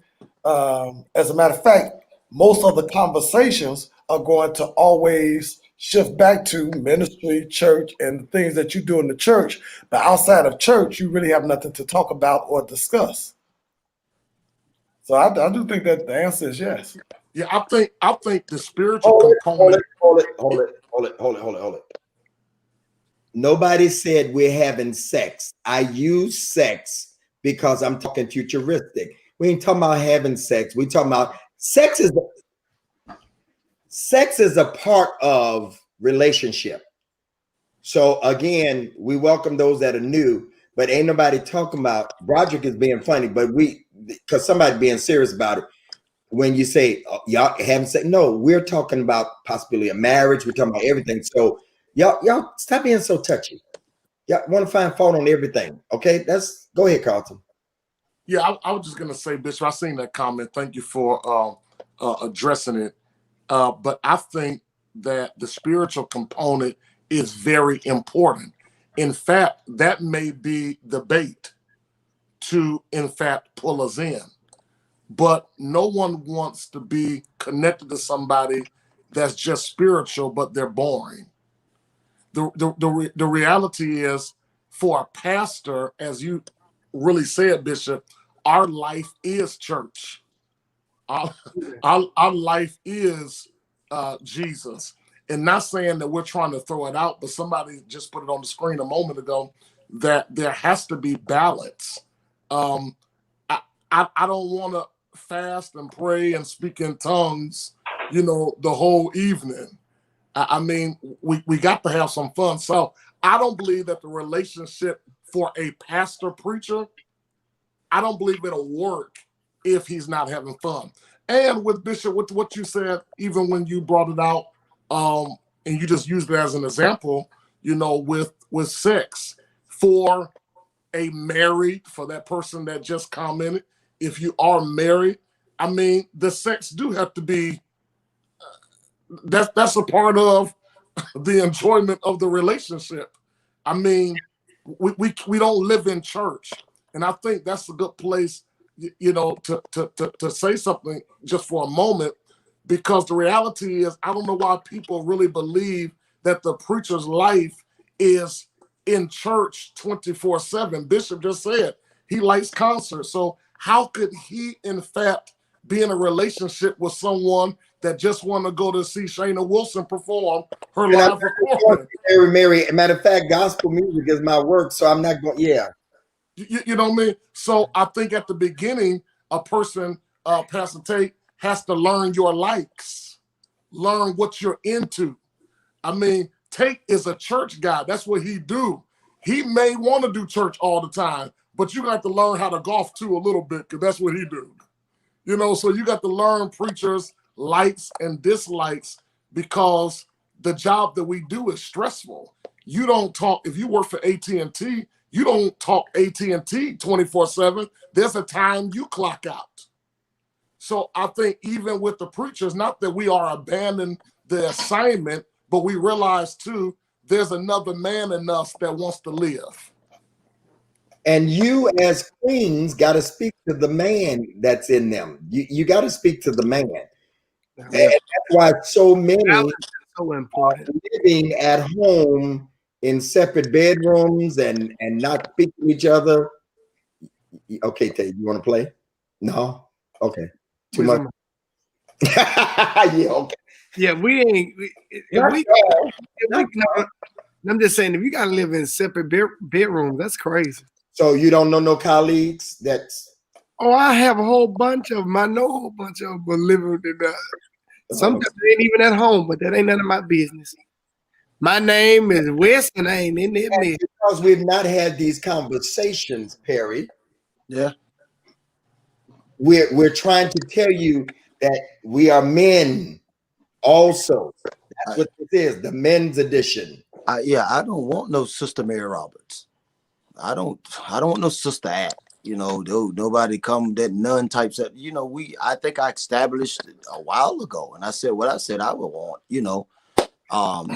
As a matter of fact, most of the conversations are going to always shift back to ministry, church, and the things that you do in the church. But outside of church, you really have nothing to talk about or discuss. So I do think that the answer is yes. Yeah, I think the spiritual component. Hold it. Nobody said we're having sex. I use sex because I'm talking futuristic. We ain't talking about having sex. We talking about sex is a part of relationship. So again, we welcome those that are new, but ain't nobody talking about. Broderick is being funny, but because somebody being serious about it. When you say y'all haven't said no, we're talking about possibility of marriage. We're talking about everything. So y'all stop being so touchy. Y'all want to find fault on everything. Okay, go ahead, Carlton. Yeah, I was just gonna say, Bishop, I seen that comment. Thank you for addressing it. But I think that the spiritual component is very important. In fact, that may be the bait to, in fact, pull us in. But no one wants to be connected to somebody that's just spiritual, but they're boring. The reality is, for a pastor, as you really said, Bishop, our life is church. Our life is Jesus. And not saying that we're trying to throw it out, but somebody just put it on the screen a moment ago that there has to be balance. I don't want to fast and pray and speak in tongues, the whole evening. I mean, we got to have some fun. So I don't believe that the relationship for a pastor preacher, I don't believe it'll work if he's not having fun. And with Bishop, with what you said, even when you brought it out, and you just used it as an example, with sex, for that person that just commented, if you are married, I mean, the sex do have to be, that's a part of the enjoyment of the relationship. I mean, we don't live in church, and I think that's a good place, to say something just for a moment, because the reality is, I don't know why people really believe that the preacher's life is in church 24/7. Bishop just said he likes concerts, so how could he, in fact, be in a relationship with someone that just want to go to see Shayna Wilson perform her live performance? Mary, matter of fact, gospel music is my work, so I'm not going. Yeah, you know what I mean. So I think at the beginning, a person, Pastor Tate, has to learn your likes, learn what you're into. I mean, Tate is a church guy. That's what he do. He may want to do church all the time, but you got to learn how to golf too a little bit, because that's what he do. So you got to learn preachers' likes and dislikes, because the job that we do is stressful. You don't talk, if you work for AT&T, you don't talk AT&T 24/7. There's a time you clock out. So I think even with the preachers, not that we are abandoning the assignment, but we realize too, there's another man in us that wants to live. And you as queens got to speak to the man that's in them. You got to speak to the man. And that's why so many are living at home in separate bedrooms and not speak to each other. Okay, Tate, you want to play? No? Okay. Too much? Yeah, okay. Yeah, I'm just saying, if you got to live in separate bedrooms, that's crazy. So you don't know no colleagues that's... Oh, I have a whole bunch of them. I know a whole bunch of them living with them. Sometimes they ain't even at home, but that ain't none of my business. My name is Wes, and I ain't in there. Because we've not had these conversations, Perry. Yeah. We're trying to tell you that we are men also. That's what this is, the men's edition. I don't want no Sister Mary Roberts. I don't want no Sister Act. Nobody come that nun types that, I think I established it a while ago, and I said what I said I would want,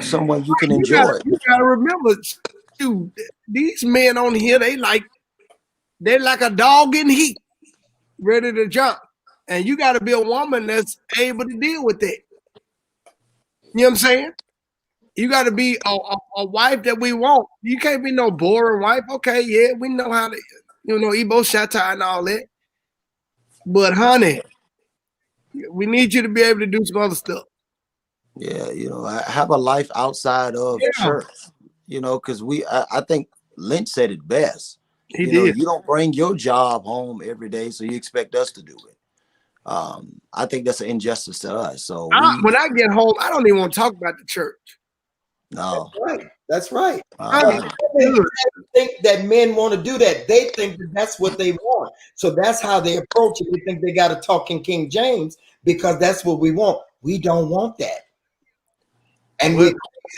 someone you can enjoy. You gotta remember, these men on here, they're like a dog in heat, ready to jump. And you gotta be a woman that's able to deal with that. You know what I'm saying? You got to be a wife that we want. You can't be no boring wife. Okay, yeah, we know how to, Igbo Shatta and all that. But honey, We need you to be able to do some other stuff. Yeah, you know, I have a life outside of church. You know, because I think Lynch said it best. He you know, did. you don't bring your job home every day, so you expect us to do it. I think that's an injustice to us. So When I get home, I don't even want to talk about the church. no, That's right. uh, They think that men want to do that. They think that that's what they want. So that's how they approach it. They think they got to talk in King James because that's what we want. We don't want that. And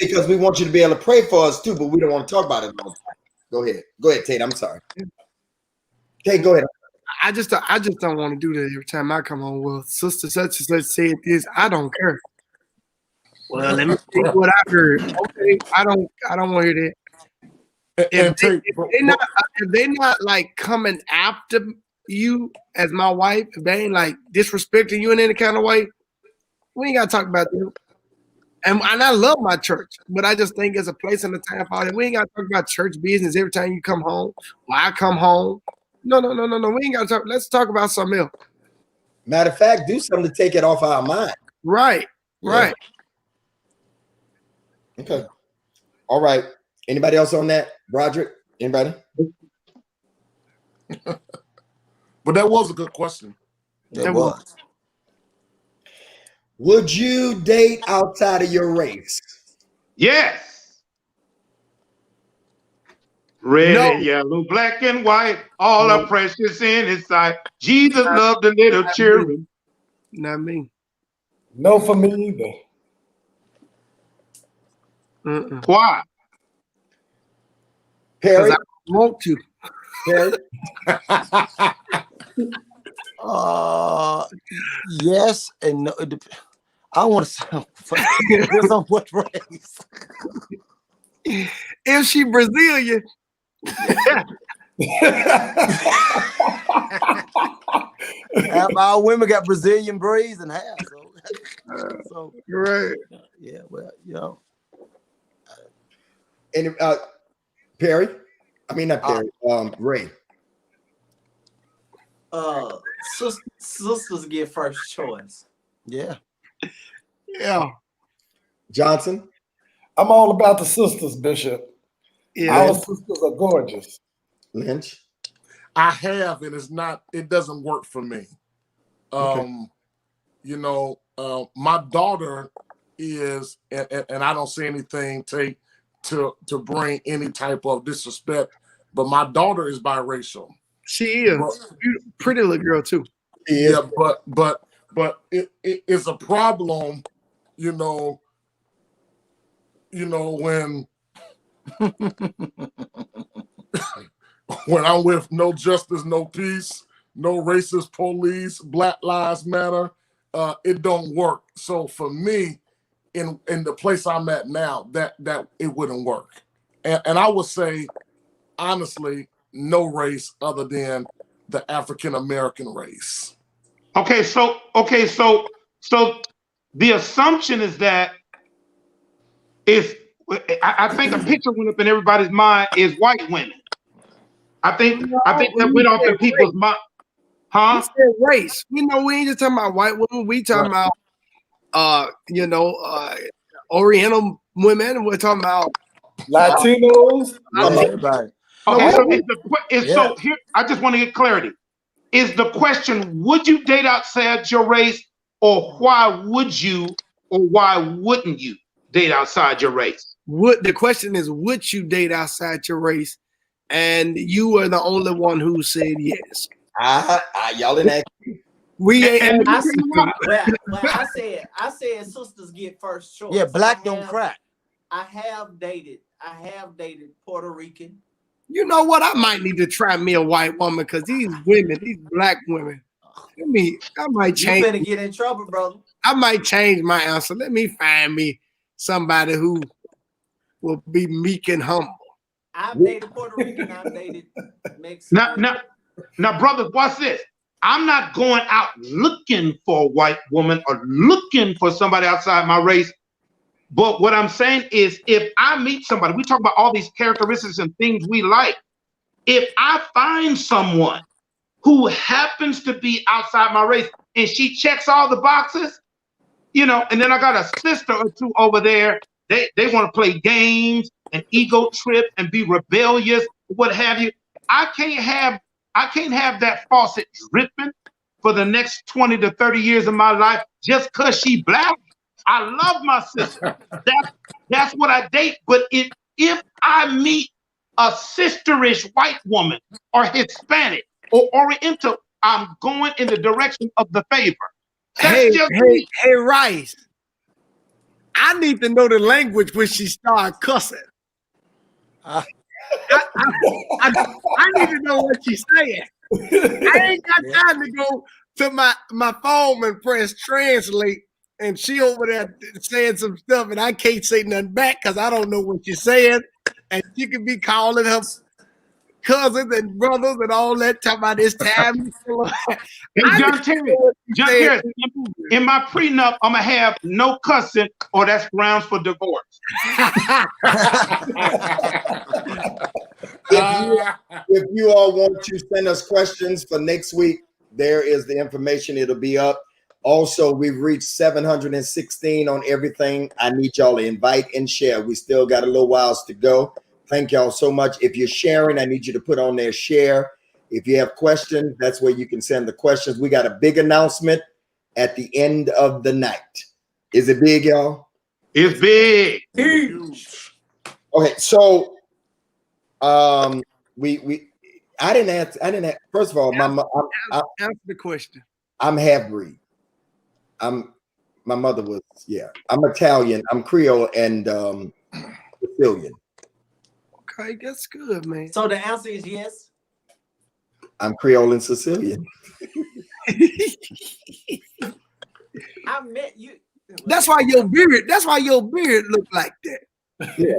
because we want you to be able to pray for us too, but we don't want to talk about it all the time. Go ahead, Tate. I'm sorry. Tate, go ahead. I just don't want to do that every time I come home. Well, sister such and such said this. I don't care. Well, let me see what I heard. Okay, I don't want to hear that. If they're not like coming after you as my wife, if they ain't like disrespecting you in any kind of way, we ain't gotta talk about them. And I love my church, but I just think it's a place and a time for it. We ain't gotta talk about church business every time you come home. Or I come home. No. We ain't gotta talk. Let's talk about something else. Matter of fact, do something to take it off our mind. Right. Okay. All right. Anybody else on that? Broderick? Anybody? But that was a good question. it was. Would you date outside of your race? Yes. Red No. and yellow, black and white, all are precious in his sight. Jesus loved the little children. Not me. No for me either. Why? Perry? I want to. Perry? Yes and no. I want to sound depends on what race. If she Brazilian, Half our women got Brazilian braids and hair. So right. yeah, well, you know. And Perry? I mean not Perry. Ray. Sisters get first choice. Yeah. Yeah. Johnson? I'm all about the sisters, Bishop. Yeah. Our sisters are gorgeous. Lynch? I have, and it doesn't work for me. You know, my daughter is, and I don't say anything to bring any type of disrespect, but my daughter is biracial. She is. Pretty little girl too. Yeah, but it's a problem, you know when when I'm with no justice, no peace, no racist police, Black Lives Matter, it don't work. So for me, in the place I'm at now, that it wouldn't work. And I would say, honestly, no race other than the African American race. Okay, so the assumption is that I think a picture went up in everybody's mind is white women. I think that went off in people's mind. Huh? We said race. You know, we ain't just talking about white women. We talking about Oriental women. We're talking about Latinos. Everybody. Okay, so here I just want to get clarity. Is the question, would you date outside your race, or why would you or why wouldn't you date outside your race? The question is, would you date outside your race? And you were the only one who said yes. Y'all didn't ask me. We ain't. I said sisters get first choice. Yeah, black don't crack. I have dated Puerto Rican. You know what? I might need to try me a white woman because these black women. I might change. You better get in trouble, brother. I might change my answer. Let me find me somebody who will be meek and humble. I've dated Puerto Rican. I've dated Mexican. Now, brothers, watch this. I'm not going out looking for a white woman or looking for somebody outside my race. But what I'm saying is, if I meet somebody, we talk about all these characteristics and things we like. If I find someone who happens to be outside my race, and she checks all the boxes, you know, and then I got a sister or two over there. They want to play games and ego trip and be rebellious, what have you. I can't have that faucet dripping for the next 20 to 30 years of my life just because she black. I love my sister. That's what I date. But if I meet a sisterish white woman or Hispanic or Oriental, I'm going in the direction of the favor. That's Hey, Rice. I need to know the language when she started cussing. I need to know what she's saying. I ain't got time to go to my phone and press translate, and she over there saying some stuff, and I can't say nothing back because I don't know what she's saying. And she could be calling her cousins and brothers and all that, talking about this time. Hey, John Terry, in my prenup, I'm gonna have no cussing, or that's grounds for divorce. If you all want to send us questions for next week, there is the information. It'll be up. Also, we've reached 716 on everything. I need y'all to invite and share. We still got a little whiles to go. Thank y'all so much. If you're sharing, I need you to put on there share. If you have questions, that's where you can send the questions. We got a big announcement at the end of the night. Is it big, y'all? It's big. Huge. Okay, so I didn't ask. First of all, Answer the question. I'm half breed. My mother was, I'm Italian, I'm Creole and Sicilian. Okay, that's good, man. So the answer is yes. I'm Creole and Sicilian. I met you. That's why your beard look like that. Yeah.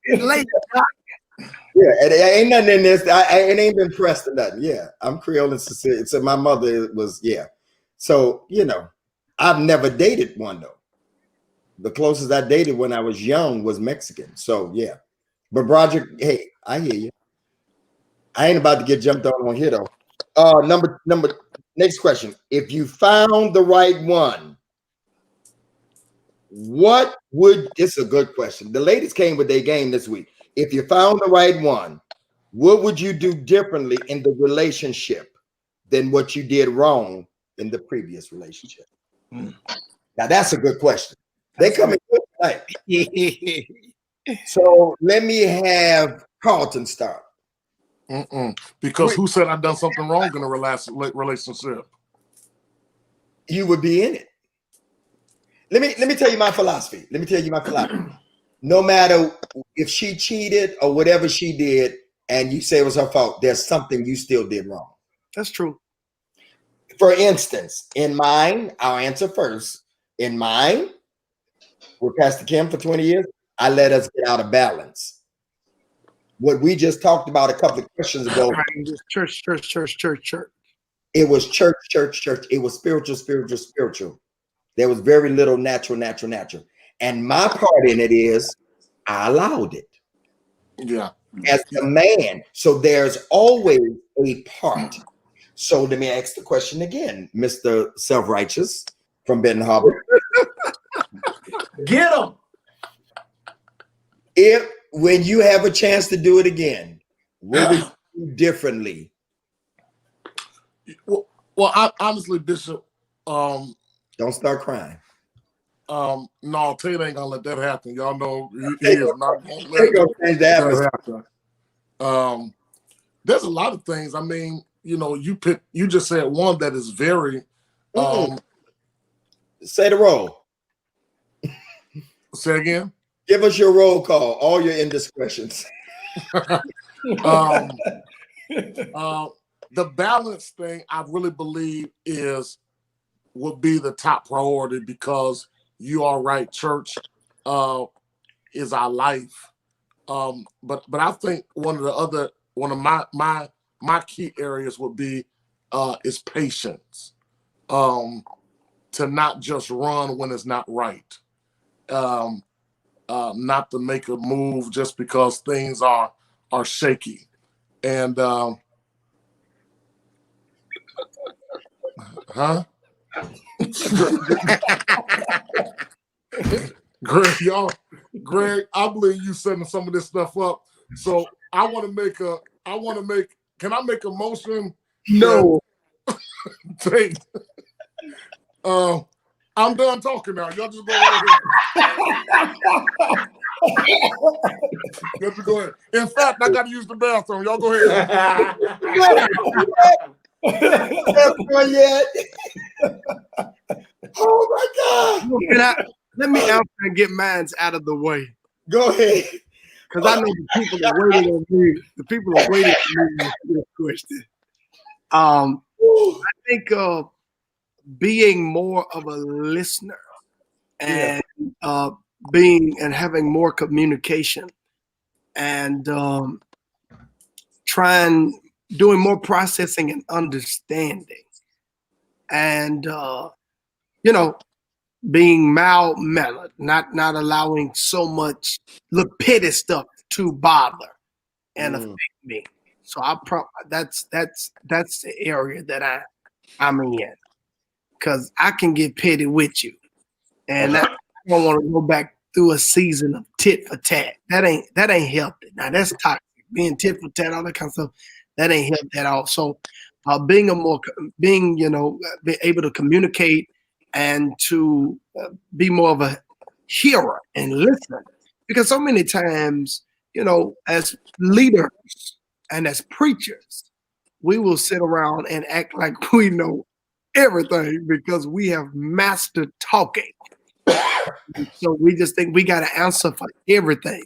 It's late. Yeah, and it ain't nothing in this. It ain't been pressed or nothing. Yeah, I'm Creole and Sicilian. So my mother was, So, I've never dated one though. The closest I dated when I was young was Mexican. So, yeah. But Broderick, hey, I hear you. I ain't about to get jumped on here though. Next question. If you found the right one, it's a good question. The ladies came with their game this week. If you found the right one, what would you do differently in the relationship than what you did wrong in the previous relationship? Now that's a good question. They come in good tonight. So let me have Carlton start. Because who said I've done something wrong in a relationship? You would be in it. Let me tell you my philosophy. No matter if she cheated or whatever she did, and you say it was her fault, there's something you still did wrong. That's true. For instance, in mine, I'll answer first. In mine, with Pastor Kim for 20 years, I let us get out of balance. What we just talked about a couple of questions ago. Church. It was church. It was spiritual. There was very little natural. And my part in it is I allowed it. Yeah. As a man. So there's always a part. So let me ask the question again, Mr. Self-Righteous from Benton Harbor. Get him. When you have a chance to do it again, what would you do differently? Well, honestly, Bishop, don't start crying. No, Tate ain't gonna let that happen. Y'all know he is not gonna let that happen. There's a lot of things. I mean, you just said one that is very say the roll. Say again. Give us your roll call, all your indiscretions. The balance thing, I really believe would be the top priority, because you are right, church is our life. But I think one of my key areas would be is patience. To not just run when it's not right. Not to make a move just because things are shaky. And Huh? Greg, I believe you setting some of this stuff up. So I want to make, can I make a motion? No. Tate, I'm done talking now. Y'all just go right ahead. You have to go ahead. In fact, I got to use the bathroom. Y'all go ahead. That's one yet. Oh my God. Let me answer and get mine out of the way. Go ahead. Because I know the people are waiting on me. The people are waiting for me to ask this question. I think being more of a listener and having more communication and doing more processing and understanding and being mild-mannered, not allowing so much little petty stuff to bother and affect me. So that's the area that I'm in, because I can get petty with you, and I don't want to go back through a season of tit for tat. That ain't healthy. Now that's toxic. Being tit for tat, all that kind of stuff, that ain't healthy at all. So being able to communicate and to be more of a hearer and listener, because so many times, as leaders and as preachers, we will sit around and act like we know everything because we have mastered talking. So we just think we got to answer for everything.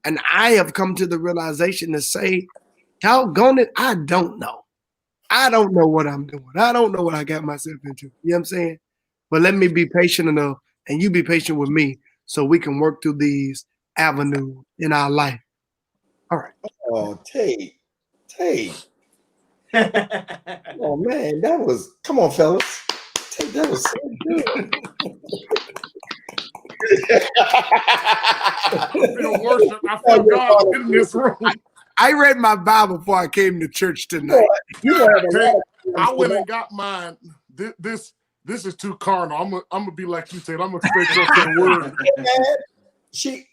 And I have come to the realization to say, doggone it, I don't know. I don't know what I'm doing. I don't know what I got myself into. You know what I'm saying? But let me be patient enough, and you be patient with me, so we can work through these avenues in our life. All right. Oh, Tate. Oh man, come on, fellas. Tate, that was so good. I feel worship. I feel God in this room. I read my Bible before I came to church tonight. I went and got mine. This is too carnal. I'm gonna be like you, Tate. I'm gonna stay close to the word. She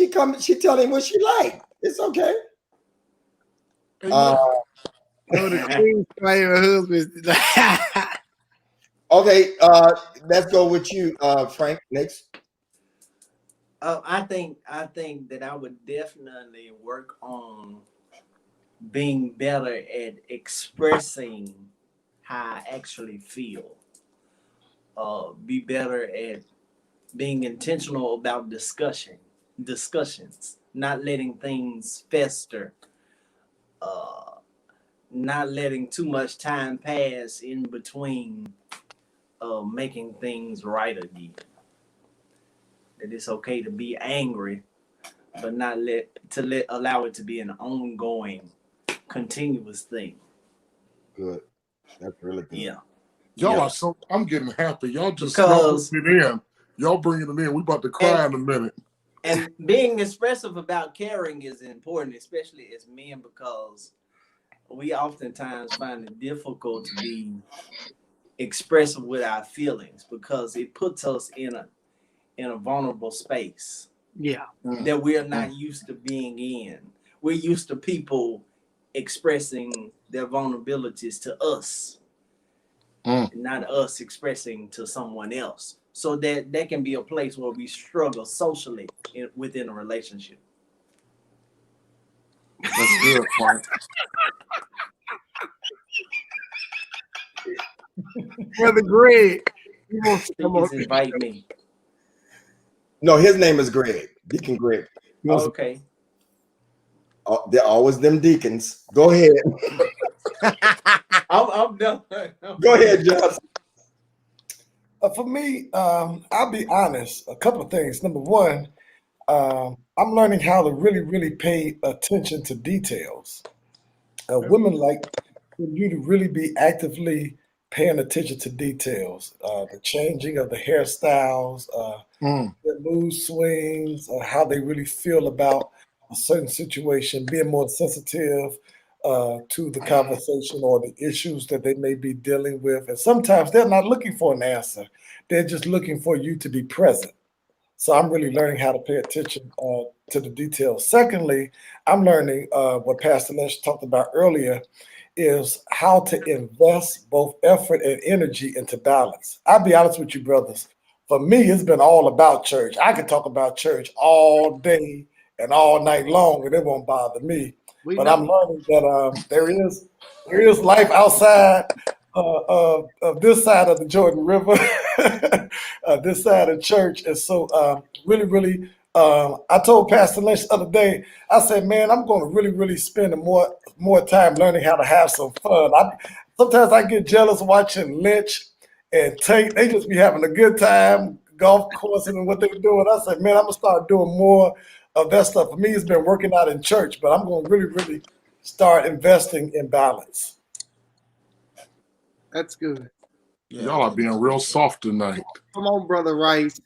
tell him what she like. It's okay. The queen playing her husband. Okay, let's go with you, Frank. Next. I think that I would definitely work on being better at expressing how I actually feel. Be better at being intentional about discussions, not letting things fester, not letting too much time pass in between making things right again. That it's okay to be angry, but not allow it to be an ongoing, continuous thing. Good. That's really good. Yeah. Y'all are so. I'm getting happy. Y'all just bringing it in. Y'all bringing it in. We about to cry in a minute. And being expressive about caring is important, especially as men, because we oftentimes find it difficult to be expressive with our feelings because it puts us in a vulnerable space. Yeah. That we're not used to being in. We're used to people expressing their vulnerabilities to us, not us expressing to someone else. So that can be a place where we struggle socially within a relationship. That's good, Frank. Brother Greg, you want to come Please invite me. No, his name is Greg. Deacon Greg. Okay. They're always them deacons. Go ahead. I'm done. Go ahead, Josh. For me, I'll be honest. A couple of things. Number one, I'm learning how to really, really pay attention to details. Women like you to really be actively paying attention to details. The changing of the hairstyles, their mood swings, how they really feel about a certain situation, being more sensitive, to the conversation or the issues that they may be dealing with. And sometimes they're not looking for an answer. They're just looking for you to be present. So I'm really learning how to pay attention to the details. Secondly, I'm learning what Pastor Lynch talked about earlier is how to invest both effort and energy into balance. I'll be honest with you, brothers. For me, it's been all about church. I can talk about church all day and all night long, and it won't bother me. But I'm learning that there is life outside of this side of the Jordan River, this side of church. And so really, I told Pastor Lynch the other day, I said, man, I'm going to really spend more time learning how to have some fun. Sometimes I get jealous watching Lynch and Tate. They just be having a good time, golf course and what they're doing. I said, man, I'm going to start doing more of that stuff. For me, it's been working out in church, but I'm going to really start investing in balance. That's good. Yeah. Y'all are being real soft tonight. Come on, Brother Rice.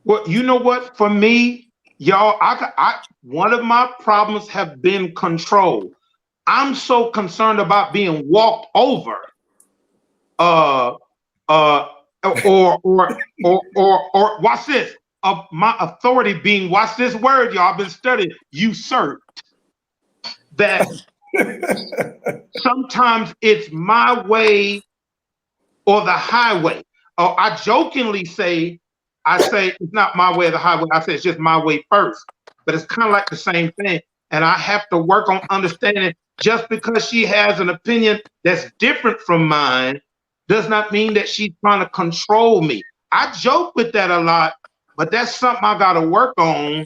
Well, you know what? For me, y'all, one of my problems have been control. I'm so concerned about being walked over, or watch this, of my authority being, watch this word, y'all, I've been studying, usurped. That sometimes it's my way or the highway. I jokingly say, it's not my way or the highway. I say it's just my way first. But it's kind of like the same thing. And I have to work on understanding just because she has an opinion that's different from mine does not mean that she's trying to control me. I joke with that a lot, but that's something I got to work on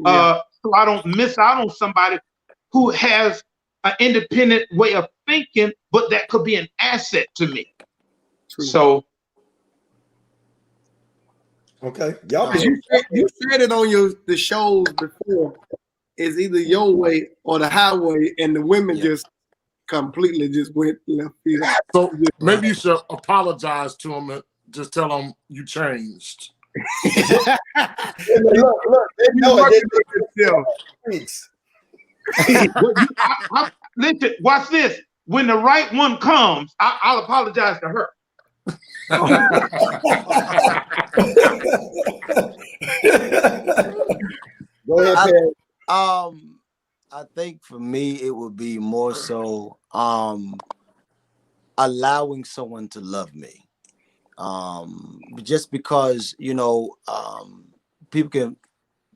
so I don't miss out on somebody who has an independent way of thinking, but that could be an asset to me. True. So, Okay, y'all. You said it on the shows before. It's either your way or the highway, and the women just completely just went left field. So maybe you should apologize to him and just tell him you changed. Look, they know it. Listen, watch this. When the right one comes, I'll apologize to her. Go ahead, Perry. I think for me it would be more so allowing someone to love me. Just because people can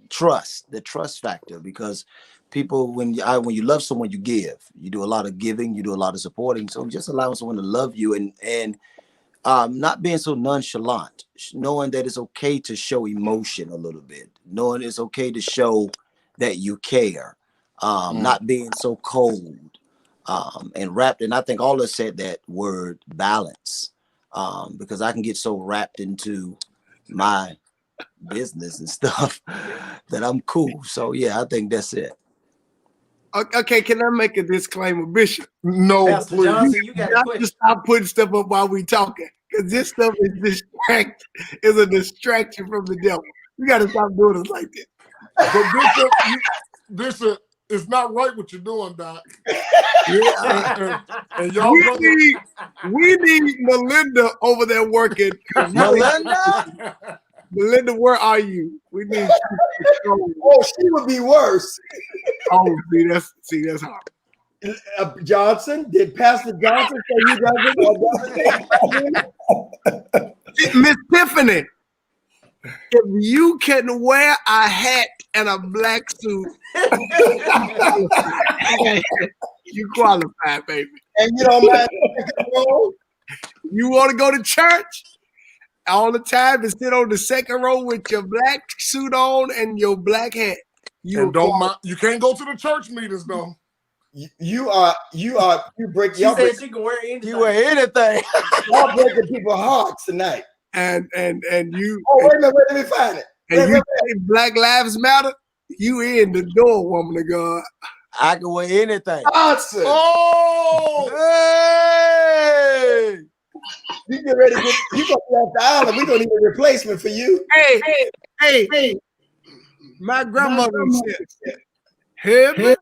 trust, the trust factor, because people when you love someone, you give. You do a lot of giving, you do a lot of supporting. So just allowing someone to love you and not being so nonchalant, knowing that it's okay to show emotion a little bit, knowing it's okay to show that you care, not being so cold and wrapped. And I think all of us said that word balance, because I can get so wrapped into my business and stuff that I'm cool. So yeah, I think that's it. Okay, can I make a disclaimer, Bishop? No, Pastor please. Johnson, you got a Not question. to stop putting stuff up while we talking, because this stuff is a distraction from the devil. You got to stop doing us like that. But Bishop, it's not right what you're doing, Doc. Yeah. And y'all We need Melinda over there working. Melinda, where are you? We need you. Oh, she would be worse. Oh, see, that's hard. Johnson, did Pastor Johnson say you guys Miss Tiffany, if you can wear a hat and a black suit, you qualify, baby. And you don't mind? You want to go to church all the time and sit on the second row with your black suit on and your black hat. You can't go to the church meetings though. You break. She said she can wear anything. You wear anything. Y'all breaking people's hearts tonight. And you. Oh, wait a minute, let me find it. And you say Black Lives Matter. You in the door, woman of God. I can wear anything. Johnson. Oh, Hey! You get ready to get. You gonna be off the island. We gonna need a replacement for you. Hey. My grandmother said, "Heaven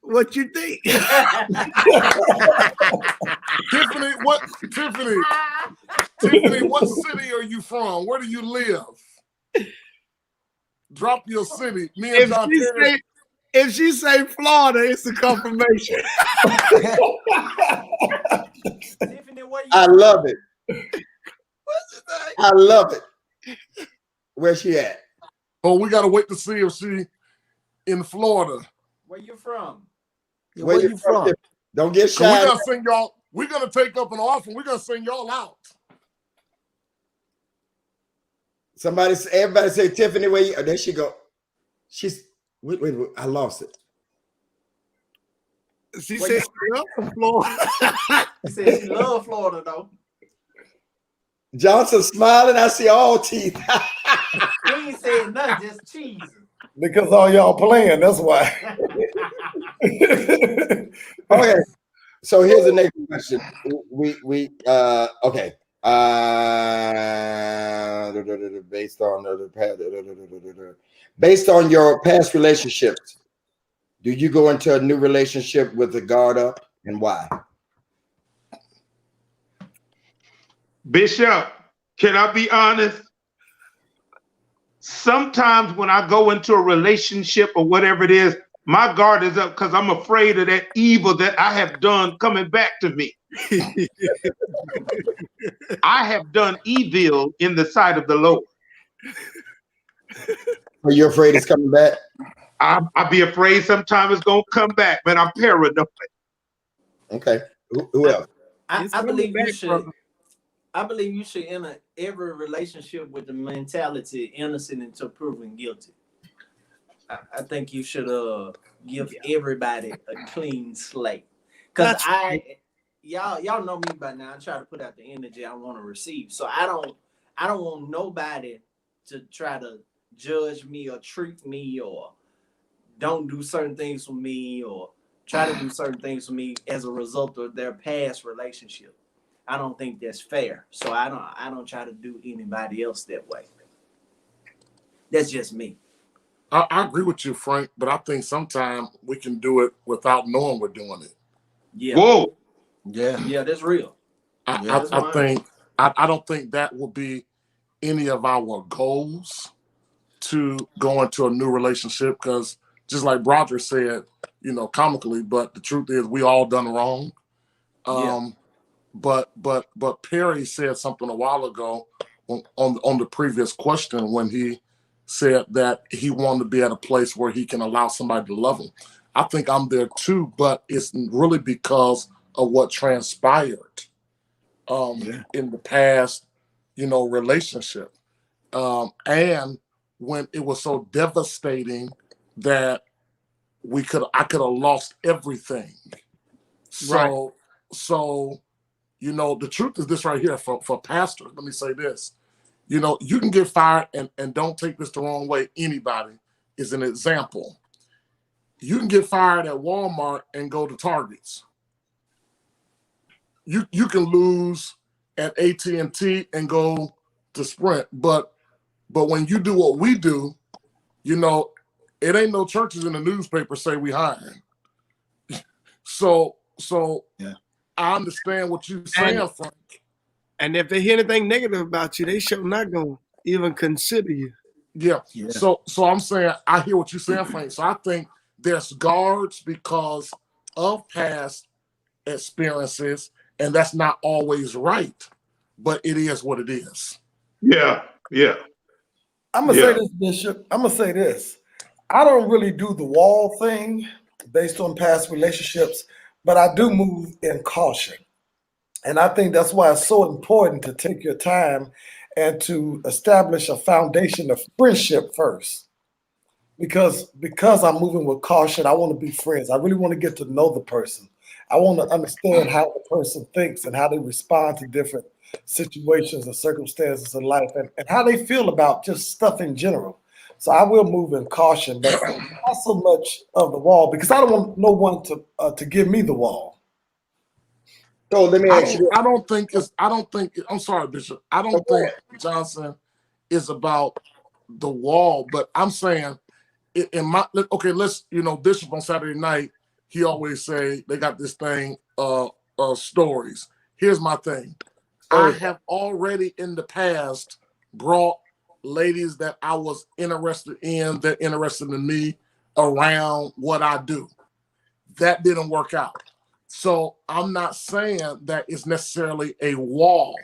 What you think? Tiffany, what city are you from? Where do you live? Drop your city. Me and John Terry. If she say Florida, it's a confirmation. Tiffany, where you I from? love it. What's his name? I love it. Where's she at? Oh, we gotta wait to see if she in Florida. Where you from? Where you from? Don't get 'Cause we shy. gotta sing y'all. We're gonna take up an offer. We're gonna sing y'all out. Everybody say Tiffany. Where you? Oh, there she go. She's. Wait. I lost it. She said she love from Florida. She said she love Florida though. Johnson smiling. I see all teeth. We ain't saying nothing, just cheese. Because all y'all playing, that's why. Okay. So here's the next question. Okay. Based on your past relationships, do you go into a new relationship with the guard up, and why? Bishop, can I be honest? Sometimes when I go into a relationship or whatever it is, my guard is up because I'm afraid of that evil that I have done coming back to me. I have done evil in the sight of the Lord. Are you afraid it's coming back? I'll be afraid sometime it's going to come back, but I'm paranoid. Okay. Who else? I believe you should. I believe you should enter every relationship with the mentality innocent until proven guilty. I think you should give everybody a clean slate. Cause y'all know me by now. I try to put out the energy I want to receive. So I don't want nobody to try to judge me or treat me or don't do certain things for me or try to do certain things for me as a result of their past relationship. I don't think that's fair. So I don't try to do anybody else that way. That's just me. I agree with you, Frank, but I think sometimes we can do it without knowing we're doing it. Yeah. Whoa. Yeah, that's real. I don't think that will be any of our goals to go into a new relationship, because just like Broderick said, comically, but the truth is we all done wrong. But Perry said something a while ago on the previous question when he said that he wanted to be at a place where he can allow somebody to love him. I think I'm there too, but it's really because of what transpired in the past, relationship. And when it was so devastating that I could have lost everything. So the truth is this right here for pastors. Let me say this. You can get fired, and don't take this the wrong way. Anybody is an example. You can get fired at Walmart and go to Target's. You can lose at AT&T and go to Sprint. But when you do what we do, it ain't no churches in the newspaper say we hiring. So yeah. I understand what you're saying, Frank. And if they hear anything negative about you, they sure not gonna even consider you. Yeah. So I'm saying I hear what you're saying, Frank. So I think there's guards because of past experiences, and that's not always right, but it is what it is. Yeah. I'm gonna say this, Bishop. I'm gonna say this. I don't really do the wall thing based on past relationships, but I do move in caution. And I think that's why it's so important to take your time and to establish a foundation of friendship first. Because I'm moving with caution, I want to be friends. I really want to get to know the person. I want to understand how the person thinks and how they respond to different situations and circumstances in life and how they feel about just stuff in general. So I will move in caution, but not so much of the wall because I don't want no one to give me the wall. So let me ask you. I'm sorry, Bishop. I don't think Johnson is about the wall, but I'm saying Bishop on Saturday night, he always say they got this thing, stories. Here's my thing. I have already in the past brought ladies that I was interested in, that interested in me, around what I do. That didn't work out. So I'm not saying that it's necessarily a wall,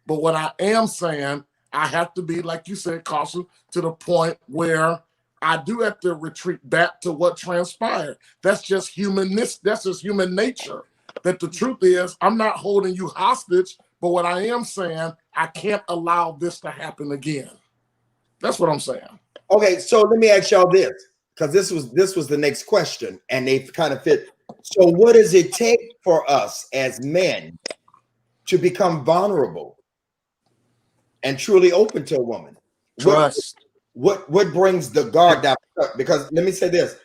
but what I am saying, I have to be, like you said, cautious to the point where I do have to retreat back to what transpired. That's just that's just human nature. That the truth is, I'm not holding you hostage, but what I am saying, I can't allow this to happen again. That's what I'm saying. Okay, so let me ask y'all this, because this was the next question, and they kind of fit. So, what does it take for us as men to become vulnerable and truly open to a woman? Trust. What brings the guard down? Because let me say this,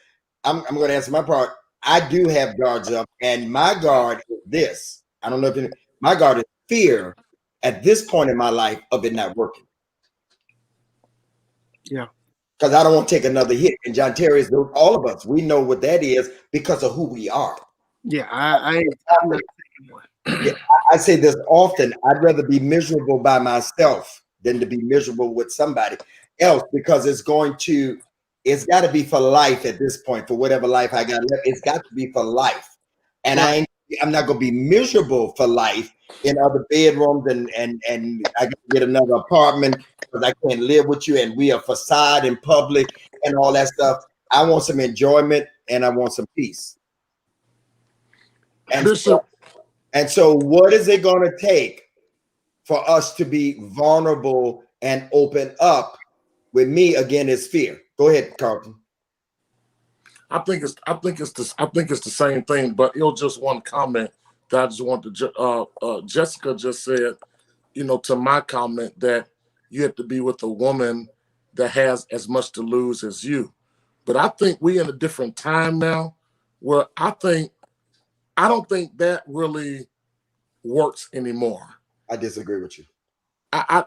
I'm going to answer my part. I do have guards up, and my guard is this. I don't know if my guard is fear at this point in my life of it not working. Yeah. Because I don't want to take another hit. And John Terry is all of us. We know what that is because of who we are. Yeah, I'm not taking one. I say this often. I'd rather be miserable by myself than to be miserable with somebody else, because it's got to be for life at this point, for whatever life I got left. It's got to be for life. And I'm not going to be miserable for life in other bedrooms and I get another apartment because I can't live with you and we are facade in public and all that stuff. I want some enjoyment and I want some peace. And so what is it going to take for us to be vulnerable and open up? With me, again, is fear. Go ahead, Carlton. I think it's the same thing, but it was just one comment that I just wanted to. Jessica just said, to my comment that you have to be with a woman that has as much to lose as you. But I think we're in a different time now, where I don't think that really works anymore. I disagree with you. I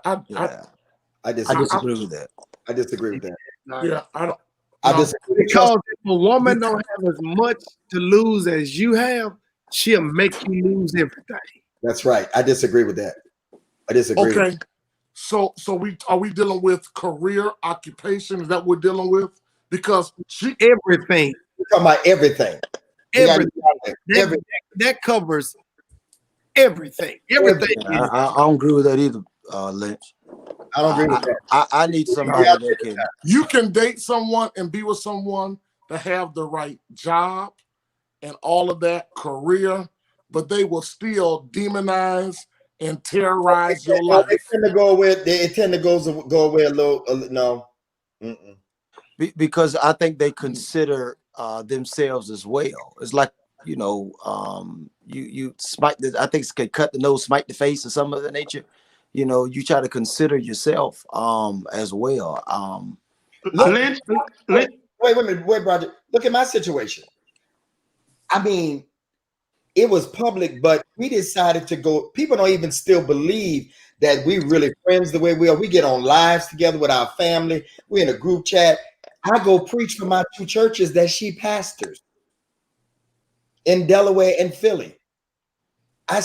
disagree with that. I disagree with that. Yeah, I don't. Because if a woman don't have as much to lose as you have, she'll make you lose everything. That's right. I disagree with that. I disagree. Okay. So are we dealing with career, occupation? Is that what we're dealing with? Because everything. We're talking about everything. Everything. That covers everything. Everything. I don't agree with that either, Lynch. I don't agree with that. I need somebody that can. You can date someone and be with someone that have the right job and all of that, career, but they will still demonize and terrorize your life. They tend to go away a little. No. Mm-mm. Because I think they consider themselves as well. It's like, you smite I think it's cut the nose, smite the face, or some of that nature. You try to consider yourself as well. Wait a minute, Roger. Look at my situation. I mean, it was public, but we decided to go. People don't even still believe that we really friends the way we are. We get on lives together with our family. We're in a group chat. I go preach for my two churches that she pastors in Delaware and Philly. I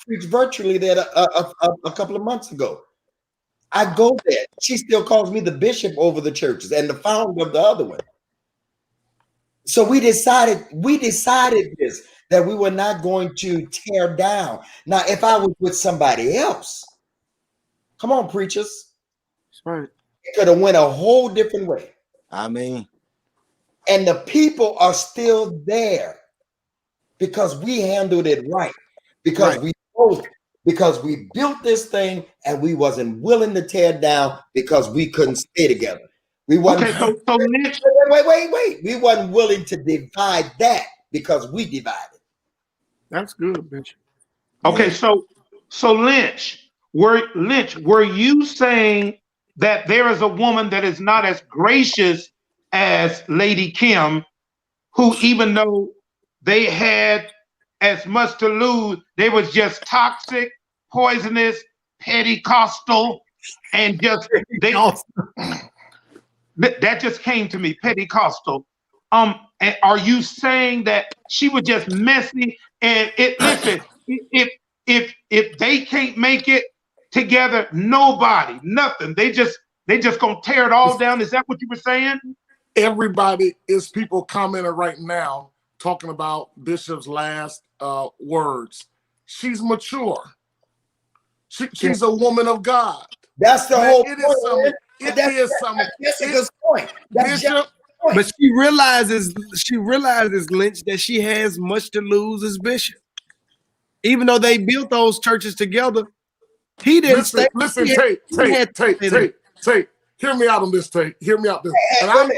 preached virtually there a couple of months ago. I go there. She still calls me the bishop over the churches and the founder of the other one. So we decided this, that we were not going to tear down. Now, if I was with somebody else, come on, preachers. That's right. It could have went a whole different way. I mean, and the people are still there because we handled it right. Because we built this thing and we wasn't willing to tear it down because we couldn't stay together. We wasn't. Okay, so Lynch, wait. We wasn't willing to divide that because we divided. That's good, Bishop. Okay, so Lynch, were you saying that there is a woman that is not as gracious as Lady Kim, who, even though they had as much to lose, they was just toxic, poisonous, Pentecostal, and just that just came to me, Pentecostal. are you saying that she was just messy? And listen, if they can't make it together, nobody, nothing. They just gonna tear it all down. Is that what you were saying? Everybody is people commenting right now talking about Bishop's last words. She's mature. She's a woman of God. That's the Man, whole it point. is something. It That's- is something. That's a good point. That's Bishop, But she realizes, Lynch, that she has much to lose as bishop. Even though they built those churches together, he didn't stay. listen, he had Tate. Hear me out on this, Tate. Hear me out this. And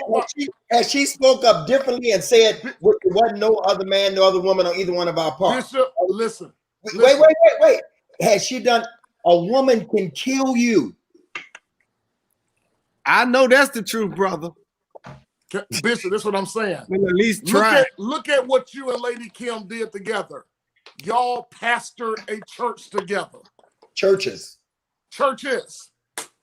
Has she spoke up differently and said there wasn't no other man, no other woman on either one of our parts? Bishop, listen. Wait. Has she done? A woman can kill you. I know that's the truth, brother. Bishop, that's what I'm saying. We'll at least try. Look at what you and Lady Kim did together. Y'all pastored a church together. Churches.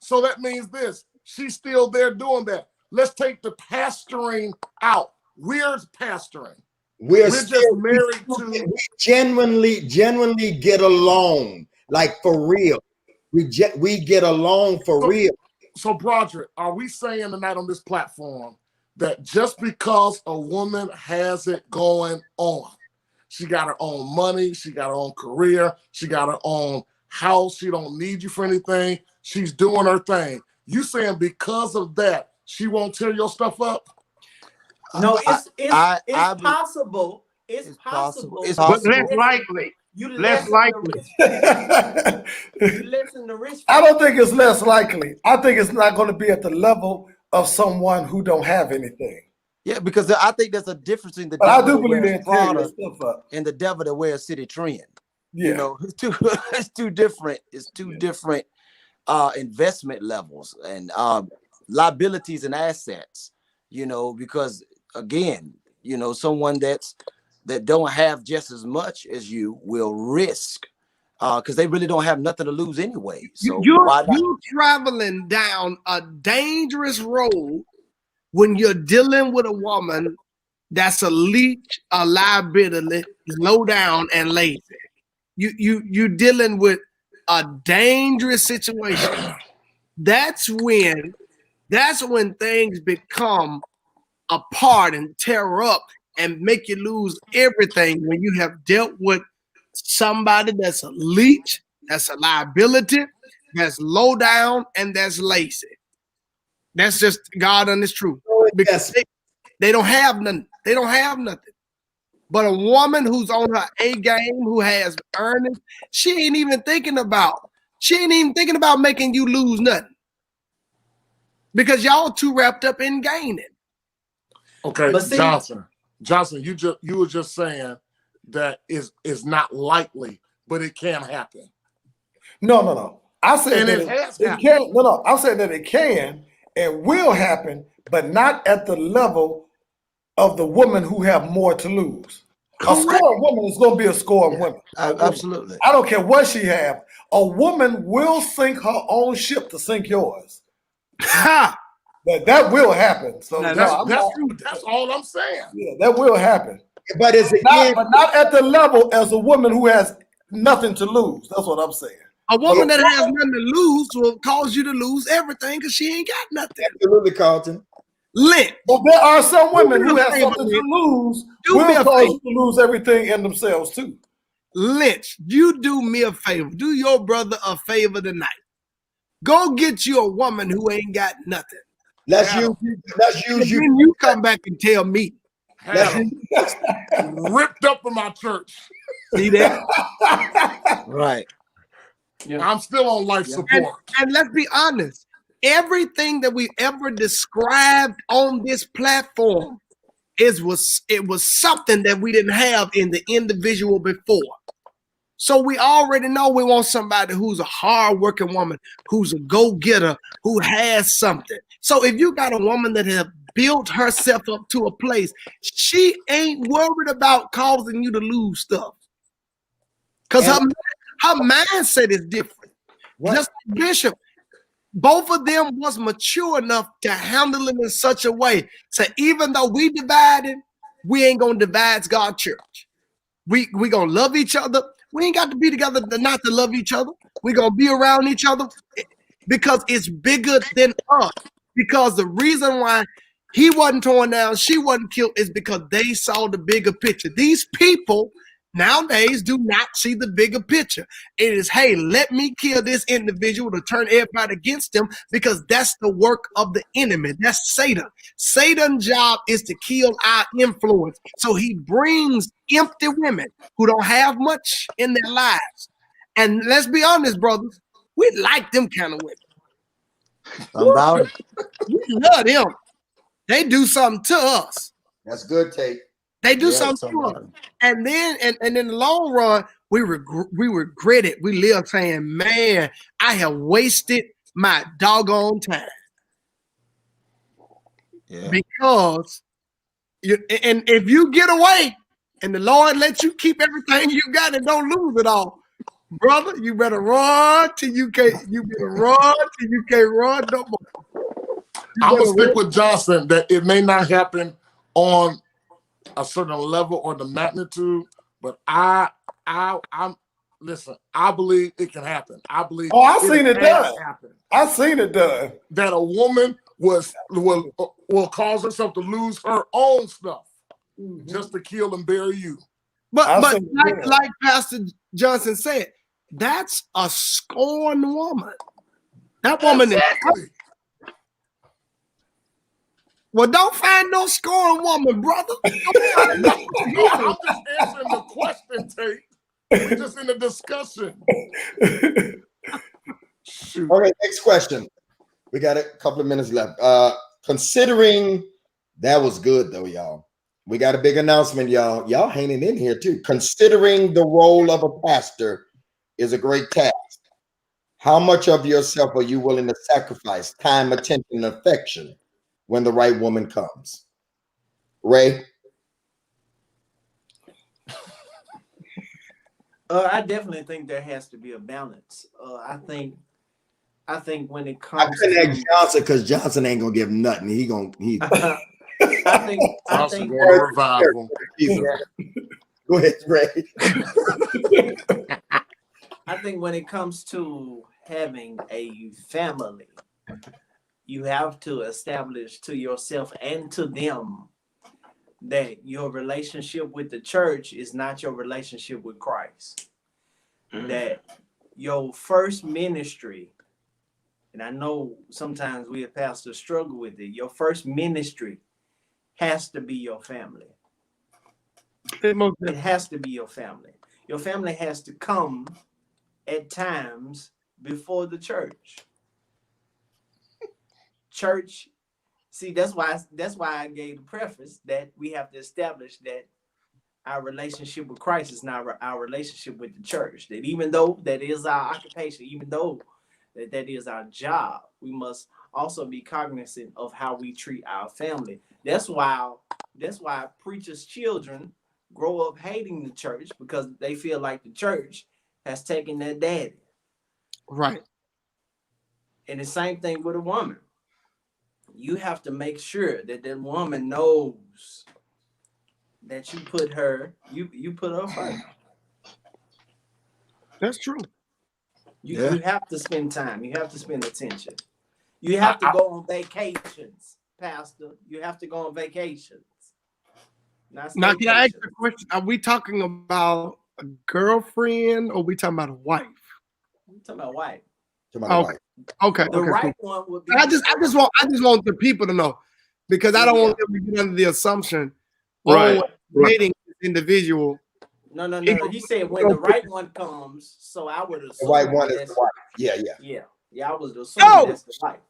So that means this. She's still there doing that. Let's take the pastoring out. We're pastoring. We're just still married to. We genuinely get along, like for real. We get along for real. So, Broderick, are we saying tonight on this platform that just because a woman has it going on, she got her own money, she got her own career, she got her own house, she don't need you for anything, she's doing her thing. You saying because of that, she won't tear your stuff up? No, it's possible. It's possible. It's But possible. less likely. Less likely. You lessen the risk. I don't think it's less likely. I think it's not going to be at the level of someone who don't have anything. Yeah, because I think there's a difference in the But I devil do that believe wears they tear your Prada stuff up. and the devil that wears City Trend. Yeah. You know, it's two different. It's two different investment levels and liabilities and assets. You know, because again, you know, someone that don't have just as much as you will risk because they really don't have nothing to lose anyway. So why not? You're traveling down a dangerous road when you're dealing with a woman that's a leech, a liability, low down, and lazy. You're dealing with a dangerous situation. That's when things become apart and tear up and make you lose everything when you have dealt with somebody that's a leech, that's a liability, that's low down, and that's lazy. That's just God and His truth. Because they don't have nothing. They don't have nothing. But a woman who's on her A game, who has earnings, she ain't even thinking about making you lose nothing. Because y'all too wrapped up in gaining. Okay, But see- Johnson, you were just saying that is not likely, but it can happen. No. I said And that it has it happened. can. No. I said that it can and will happen, but not at the level of the woman who have more to lose. A scoring woman is going to be a scoring woman. Absolutely. I don't care what she have. A woman will sink her own ship to sink yours. Ha! But that will happen. So Now, That's all I'm saying. yeah, that will happen. But it's again, But not at the level as a woman who has nothing to lose. That's what I'm saying. A woman that has nothing to lose will cause you to lose everything because she ain't got nothing. absolutely, Carlton. Lynch. But there are some women Do me who a have favor, something to Lynch. lose Do me will a cause favor. you to lose everything in themselves too. Lynch, you do me a favor. Do your brother a favor tonight. Go get you a woman who ain't got nothing. Let's use And you. then you come back and tell me. Ripped up in my church. See that? Right. I'm still on life support. And let's be honest. Everything that we ever described on this platform was something that we didn't have in the individual before. So we already know we want somebody who's a hardworking woman, who's a go-getter, who has something. So if you got a woman that have built herself up to a place, she ain't worried about causing you to lose stuff. Because her mindset is different. What? Just like Bishop, both of them was mature enough to handle it in such a way. So even though we divided, we ain't gonna divide God's church. We gonna love each other. We ain't got to be together not to love each other. We gonna be around each other because it's bigger than us. Because the reason why he wasn't torn down, she wasn't killed, is because they saw the bigger picture. These people nowadays do not see the bigger picture. It is, hey, let me kill this individual to turn everybody against them, because that's the work of the enemy. That's Satan. Satan's job is to kill our influence. So he brings empty women who don't have much in their lives. And let's be honest, brothers, we like them kind of women. About it. We love them. They do something to us. That's good, Tate. They do Yeah, something to us. somebody. And then, and in the long run, we regret it. We live saying, man, I have wasted my doggone time. Yeah. Because and if you get away and the Lord lets you keep everything you got and don't lose it all, brother, you better run till you can't. You better run till you can't run no more. I'm gonna stick with Johnson that it may not happen on a certain level or the magnitude, but I'm listen. I believe it can happen. I believe. Oh, I seen it has done. happened. I seen it done. That a woman will cause herself to lose her own stuff just to kill and bury you. I But see it, yeah. like Pastor Johnson said, that's a scorned woman. That woman Exactly. is. Well, don't find no scorned woman, brother. I'm just answering the question, Tate. We're just in a discussion. Shoot. Okay, next question. We got a couple of minutes left. Considering that was good though, y'all. We got a big announcement, y'all. Y'all hanging in here too. Considering the role of a pastor is a great task. How much of yourself are you willing to sacrifice? Time, attention, and affection when the right woman comes? Ray? I definitely think there has to be a balance. I think when it comes, I couldn't ask Johnson because Johnson ain't gonna give nothing. He I think Johnson going to revival. Go ahead, Ray. I think when it comes to having a family, you have to establish to yourself and to them that your relationship with the church is not your relationship with Christ. That your first ministry, and I know sometimes we as pastors struggle with it, your first ministry has to be your family. It has to be your family. Your family has to come at times before the church. Church, see, that's why I gave the preface that we have to establish that our relationship with Christ is not our relationship with the church. That even though that is our occupation, even though that is our job, we must also be cognizant of how we treat our family. That's why preachers' children grow up hating the church, because they feel like the church has taken their daddy. Right. And the same thing with a woman. You have to make sure that woman knows that you put her first. That's true. You have to spend time. You have to spend attention. You have to go on vacations, Pastor. You have to go on vacations. Now, can I ask a question? Are we talking about a girlfriend or are we talking about a wife? I'm talking about wife. Okay. The right one would be. I just want the people to know, because I don't want them to get under the assumption, dating this individual. No. He said when the right one comes, so I would assume The right one is the wife. Yeah. I would assume that's the wife.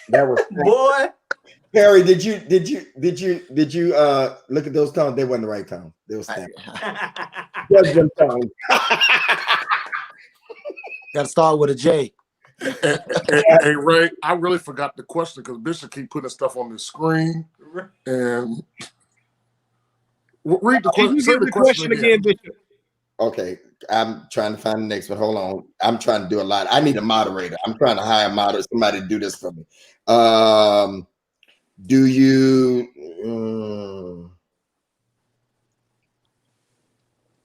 That was Boy. Perry. Did you look at those tones? They weren't the right tone. They was judgment tone. Got to start with a J. Hey, Ray, I really forgot the question because Bishop keep putting stuff on the screen. And read the question. Say the question again, Bishop. Okay, I'm trying to find the next one. Hold on. I'm trying to do a lot. I need a moderator. I'm trying to hire a moderator, somebody to do this for me. Do you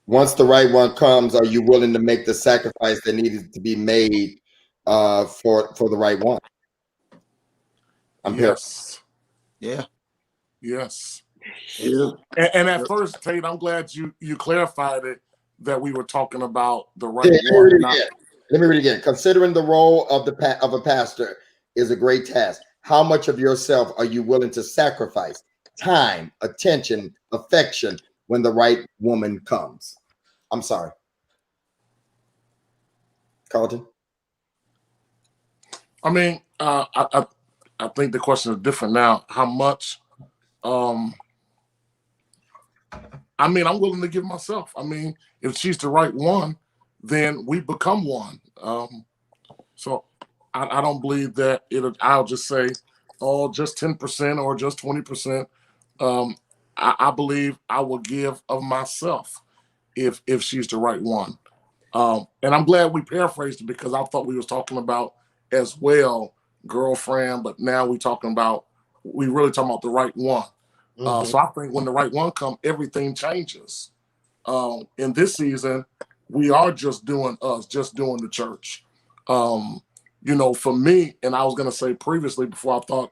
once the right one comes, are you willing to make the sacrifice that needed to be made for the right one? Yes. Yeah. Yes. Yeah. And at first, Tate, I'm glad you clarified it that we were talking about the right Yeah, one. let me read it again. Considering the role of of a pastor is a great task, how much of yourself are you willing to sacrifice? Time, attention, affection when the right woman comes. I'm sorry. Carlton? I mean, I think the question is different now. How much? I mean, I'm willing to give myself. I mean, if she's the right one, then we become one. So I don't believe that I'll just say, oh, just 10% or just 20%. I believe I will give of myself if she's the right one. And I'm glad we paraphrased it because I thought we was talking about as well girlfriend, but now we really talking about the right one. So I think when the right one comes, everything changes. In this season, we are just doing us, just doing the church. You know, for me, and I was gonna say previously before I thought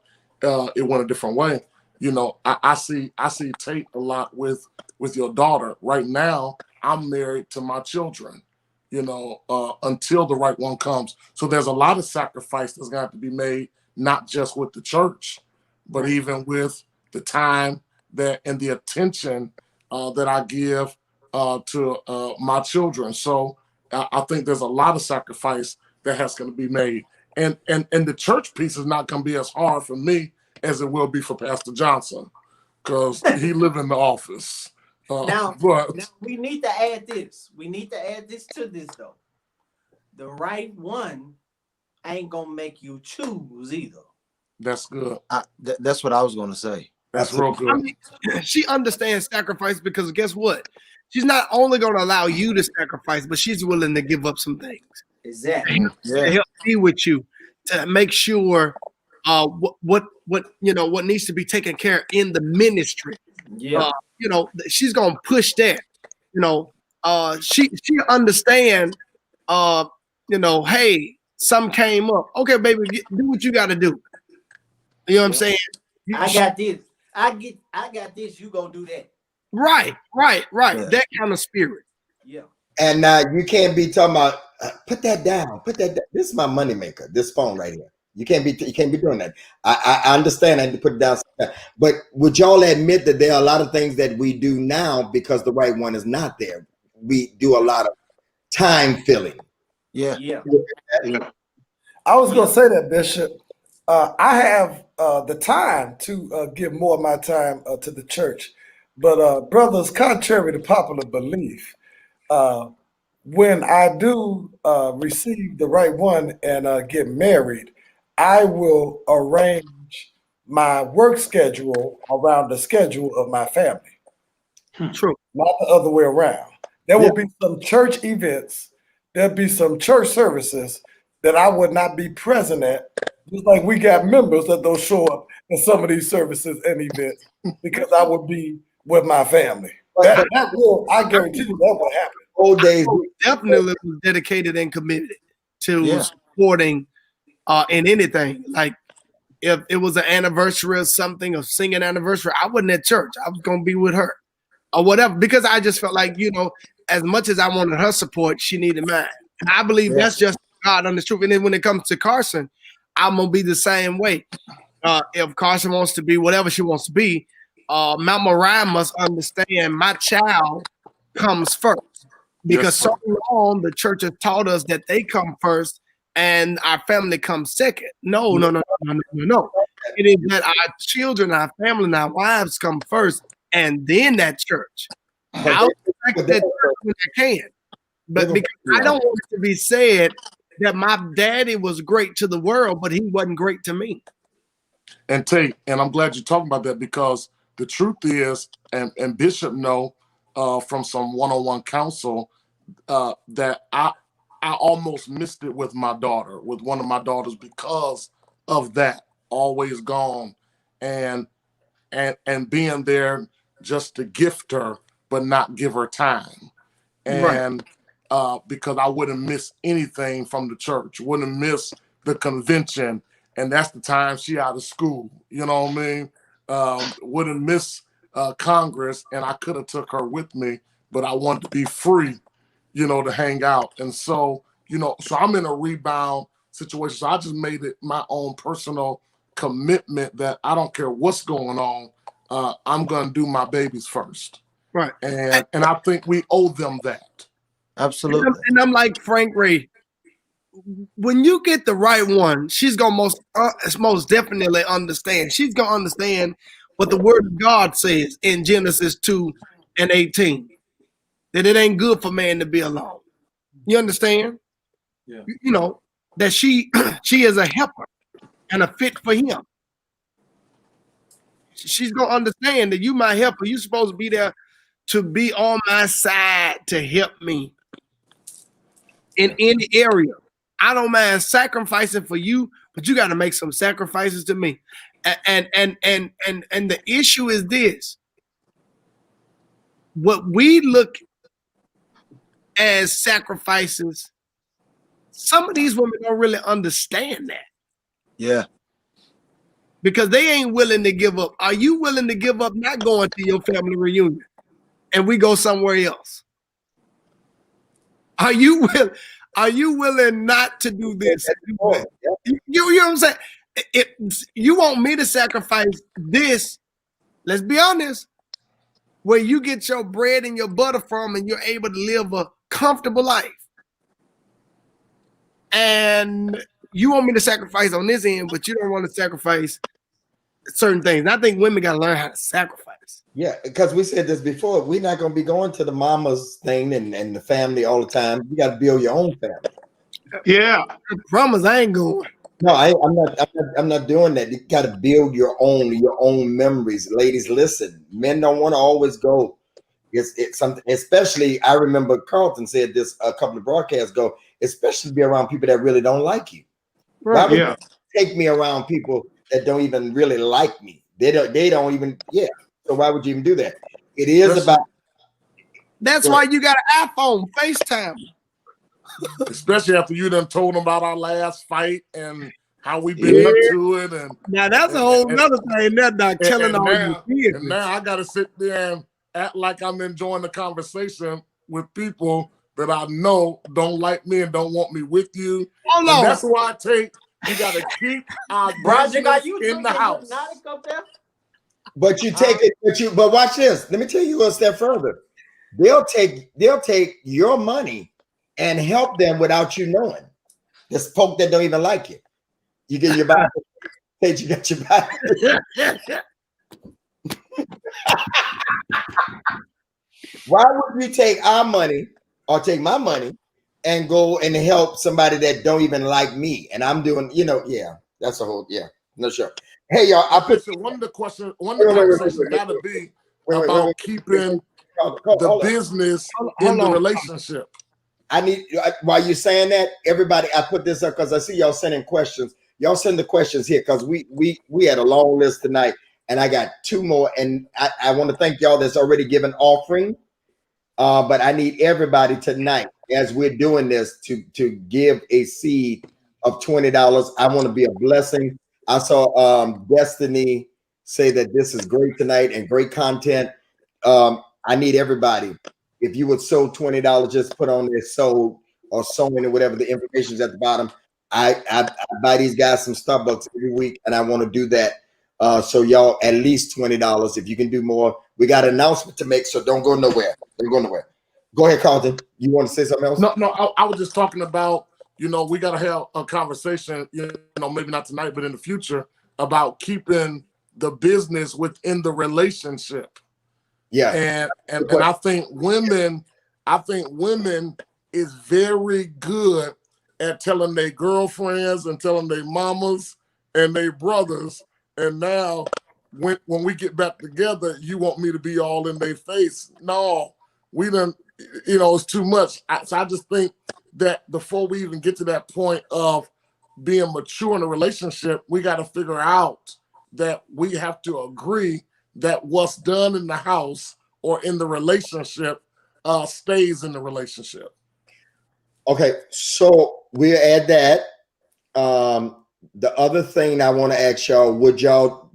it went a different way. You know, I see Tate a lot with your daughter. Right now, I'm married to my children. You know, until the right one comes. So there's a lot of sacrifice that's gonna have to be made, not just with the church, but even with the time that and the attention that I give to my children. So I think there's a lot of sacrifice that has going to be made, and the church piece is not going to be as hard for me as it will be for Pastor Johnson because he live in the office. Now we need to add this. We need to add this to this though. The right one ain't gonna make you choose either. That's good. That's what I was going to say. That's real good. I mean, she understands sacrifice because guess what? She's not only going to allow you to sacrifice, but she's willing to give up some things. Exactly. To help be with you, to make sure what what needs to be taken care of in the ministry. Yeah. She's gonna push that. She understand. Hey, something came up. Okay, baby, do what you got to do. You know what I'm saying? I got this. I got this. You go do that. Right. Yeah. That kind of spirit. Yeah. And you can't be talking about put that down. This is my moneymaker. This phone right here. You can't be doing that. I understand I need to put it down. But would y'all admit that there are a lot of things that we do now because the right one is not there? We do a lot of time filling. Yeah. I was going to say that, Bishop. I have the time to give more of my time to the church. But brothers, contrary to popular belief, when I do receive the right one and get married, I will arrange my work schedule around the schedule of my family. True. Not the other way around. There will be some church events. There'll be some church services that I would not be present at. Just like we got members that don't show up in some of these services and events because I would be with my family. That will, I guarantee you, that will happen. Old days, Definitely was dedicated and committed to supporting in anything. Like if it was an anniversary or something, a singing anniversary, I wasn't at church. I was gonna be with her or whatever because I just felt like as much as I wanted her support, she needed mine. And I believe that's just God on the truth. And then when it comes to Carson, I'm gonna be the same way. If Carson wants to be whatever she wants to be, Mama Ryan must understand my child comes first. Because so long the church has taught us that they come first and our family comes second. No. It is that our children, our family, and our wives come first, and then that church. I'll respect that church when I can. But because I don't want it to be said that my daddy was great to the world, but he wasn't great to me. And Tate, and I'm glad you're talking about that because the truth is, and Bishop know from some one-on-one counsel that I almost missed it with my daughter, with one of my daughters, because of that. Always gone, and being there just to gift her, but not give her time. And because I wouldn't miss anything from the church, wouldn't miss the convention, and that's the time she out of school. You know what I mean? Wouldn't miss Congress, and I could have took her with me, but I wanted to be free, you know, to hang out. And so, you know, so I'm in a rebound situation. So I just made it my own personal commitment that I don't care what's going on. I'm gonna do my babies first. Right. And I think we owe them that. Absolutely. And I'm like Frank Ray. When you get the right one, she's gonna most definitely understand. She's gonna understand what the Word of God says in Genesis 2:18, that it ain't good for man to be alone. You understand? Yeah. You know that she is a helper and a fit for him. She's gonna understand that you my helper. You're supposed to be there to be on my side to help me in any area. I don't mind sacrificing for you, but you got to make some sacrifices to me. And the issue is this: what we look as sacrifices, some of these women don't really understand that. Yeah. Because they ain't willing to give up. Are you willing to give up not going to your family reunion and we go somewhere else? Are you willing not to do this? You know what I'm saying? You want me to sacrifice this, let's be honest, where you get your bread and your butter from and you're able to live a comfortable life. And you want me to sacrifice on this end, but you don't want to sacrifice certain things. And I think women got to learn how to sacrifice. Yeah, because we said this before. We're not going to be going to the mama's thing and the family all the time. You got to build your own family. Yeah. I promise I ain't going. No, I'm not doing that. You got to build your own memories. Ladies, listen. Men don't want to always go. It's something. Especially, I remember Carlton said this a couple of broadcasts ago. Especially be around people that really don't like you. Right. Why would Yeah. you take me around people that don't even really like me? They don't even. Yeah. So why would you even do that? It is about. That's why you got an iPhone, FaceTime. Especially after you done told them about our last fight and how we been up to it. And Now that's a whole nother thing. That Doc telling all now, your kids. and now I got to sit there and act like I'm enjoying the conversation with people that I know don't like me and don't want me with you. Hold And on. that's why you got to keep our Roger, got business you in the house. Hypnotic up there? But you take it. But watch this. Let me tell you a step further. They'll take your money and help them without you knowing. There's folk that don't even like you. You get your Bible. Say you got your Bible. Why would you take our money or take my money and go and help somebody that don't even like me? And I'm doing, yeah, that's a whole, no sure. Hey, y'all, I put one of the conversations got to be about keeping the business in the relationship. I need, while you're saying that, everybody, I put this up because I see y'all sending questions. Y'all send the questions here because we had a long list tonight, and I got two more. And I want to thank y'all that's already given offering, but I need everybody tonight as we're doing this to give a seed of $20. I want to be a blessing. I saw Destiny say that this is great tonight and great content. I need everybody. If you would sow $20, just put on there sold or sewing or whatever. The information is at the bottom. I buy these guys some Starbucks every week, and I want to do that. So y'all, at least $20. If you can do more, we got an announcement to make. So don't go nowhere. Don't go nowhere. Go ahead, Carlton. You want to say something else? No. I was just talking about, we got to have a conversation. Maybe not tonight, but in the future, about keeping the business within the relationship. Yeah. And I think women is very good at telling their girlfriends and telling their mamas and their brothers. And now when we get back together, you want me to be all in their face. No, we done, it's too much. So I just think that before we even get to that point of being mature in a relationship, we got to figure out that we have to agree that what's done in the house or in the relationship stays in the relationship. Okay, so we'll add that. The other thing I want to ask y'all, would y'all,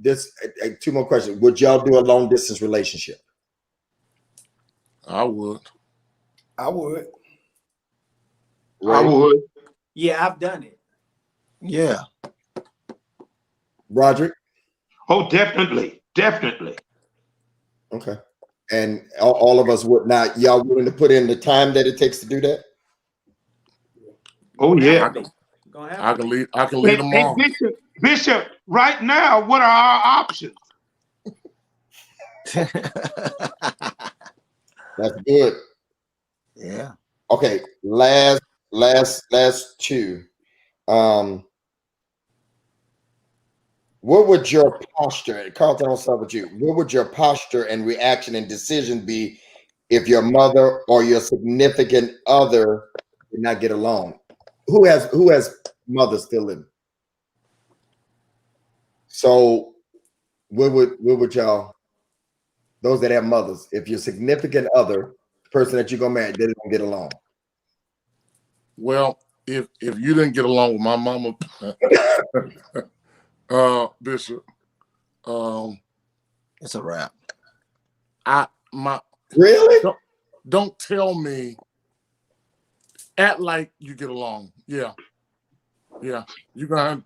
two more questions. Would y'all do a long distance relationship? I would. I would. I would. Yeah, I've done it. Yeah. Roderick? Oh, definitely. Definitely. Okay. And all of us would not. Y'all willing to put in the time that it takes to do that? Oh, yeah. I can lead them Hey, on. Bishop, right now, what are our options? That's good. Yeah. Okay. Last two. What would your posture, Carlton, I'll start with you. What would your posture and reaction and decision be if your mother or your significant other did not get along? Who has mothers still living? So what would y'all, those that have mothers, if your significant other, the person that you're gonna marry, they don't get along? Well, if you didn't get along with my mama, Bishop, It's a wrap. Really? Don't tell me. Act like you get along. Yeah. You're gonna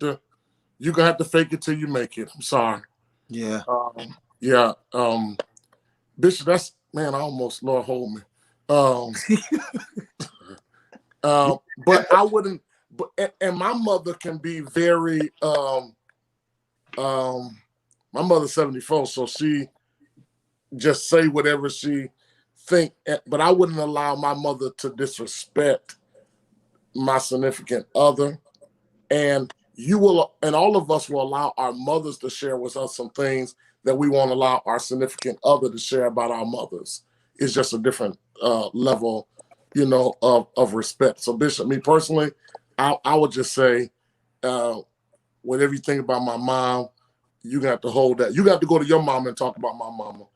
have to fake it till you make it. I'm sorry. Yeah. Bishop, that's, man, I almost, Lord hold me. But I wouldn't. But and my mother can be very. My mother's 74, so she just say whatever she think. But I wouldn't allow my mother to disrespect my significant other, and you will, and all of us will allow our mothers to share with us some things that we won't allow our significant other to share about our mothers. It's just a different level, of respect. So, Bishop, me personally, I would just say, whatever you think about my mom, you got to hold that. You got to go to your mama and talk about my mama,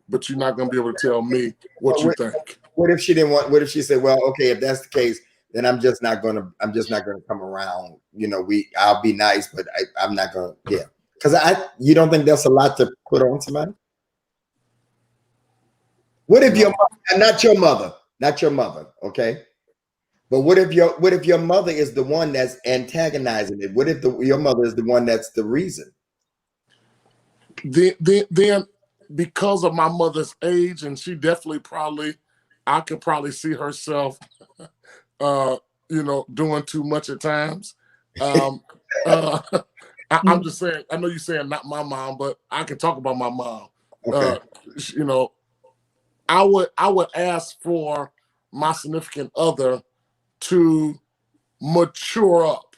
but you're not gonna be able to tell me what you think. What if she didn't want? What if she said, "Well, okay, if that's the case, then I'm just not gonna come around. I'll be nice, but I'm not gonna." Yeah, because you don't think that's a lot to put on somebody? What if your mother, not your mother, okay? But what if your mother is the one that's antagonizing it? What if your mother is the one that's the reason? Then because of my mother's age, and she definitely I could probably see herself, doing too much at times. I'm just saying, I know you're saying not my mom, but I can talk about my mom. Okay. I would ask for my significant other to mature up.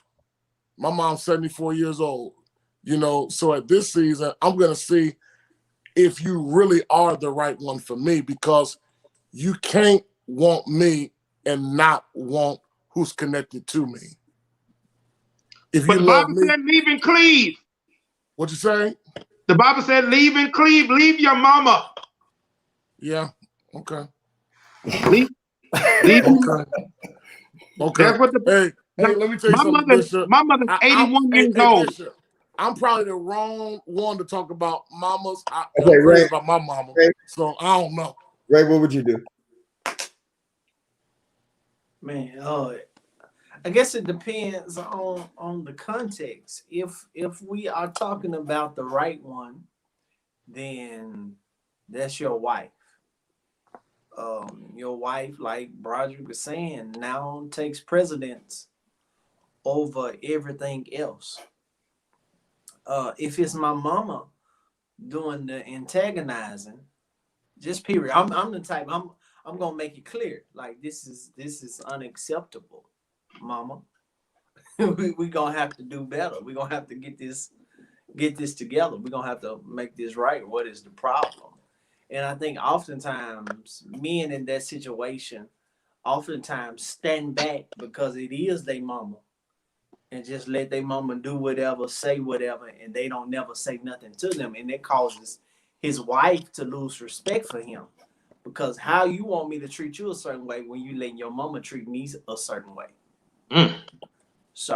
My mom's 74 years old, so at this season, I'm going to see if you really are the right one for me, because you can't want me and not want who's connected to me. If But you the love Bible me, said leave and cleave. what you say? The Bible said leave and cleave. Leave your mama. Yeah. Okay. Leave. Okay. That's what Hey, let me tell you something, Bishop. My mother's 81 years old. Bishop, I'm probably the wrong one to talk about mamas. I'm Okay, crazy Ray. about my mama, Ray. so I don't know. Ray, what would you do? Man, I guess it depends on the context. If we are talking about the right one, then that's your wife. Your wife, like Broderick was saying, now takes precedence over everything else. If it's my mama doing the antagonizing, just period. I'm the type. I'm gonna make it clear. Like this is unacceptable, mama. we gonna have to do better. We gonna have to get this together. We gonna have to make this right. What is the problem? And I think oftentimes men in that situation oftentimes stand back because it is their mama and just let their mama do whatever, say whatever, and they don't never say nothing to them. And it causes his wife to lose respect for him. Because how you want me to treat you a certain way when you let your mama treat me a certain way? Mm. So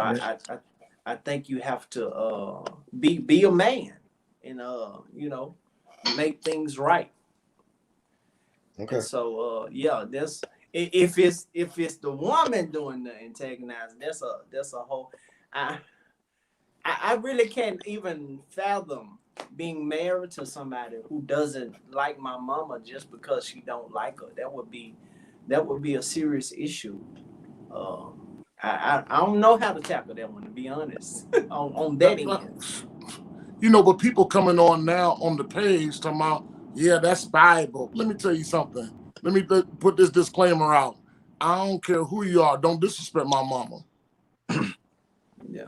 I think you have to be a man and make things right. Okay. And so yeah, that's if it's the woman doing the antagonizing, that's a whole. I really can't even fathom being married to somebody who doesn't like my mama just because she don't like her. That would be a serious issue. I don't know how to tackle that one, to be honest. on that end. But people coming on now on the page talking about, yeah, that's Bible. Let me tell you something. Let me put this disclaimer out. I don't care who you are. Don't disrespect my mama. Yeah.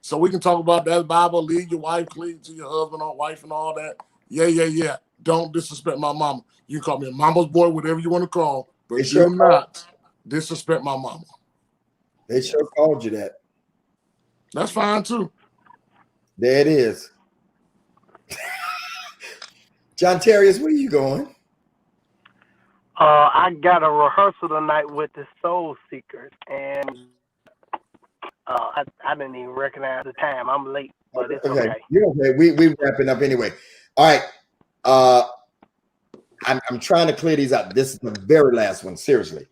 So we can talk about that Bible, lead your wife, cleave to your husband or wife and all that. Yeah. Don't disrespect my mama. You can call me a mama's boy, whatever you want to call, but do not disrespect my mama. They sure called you that. That's fine too. There it is. John Terrius, where are you going? I got a rehearsal tonight with the Soul Seekers, and I didn't even recognize the time. I'm late, but it's okay. You're okay. We wrapping up anyway. All right. I'm trying to clear these up. This is the very last one. Seriously.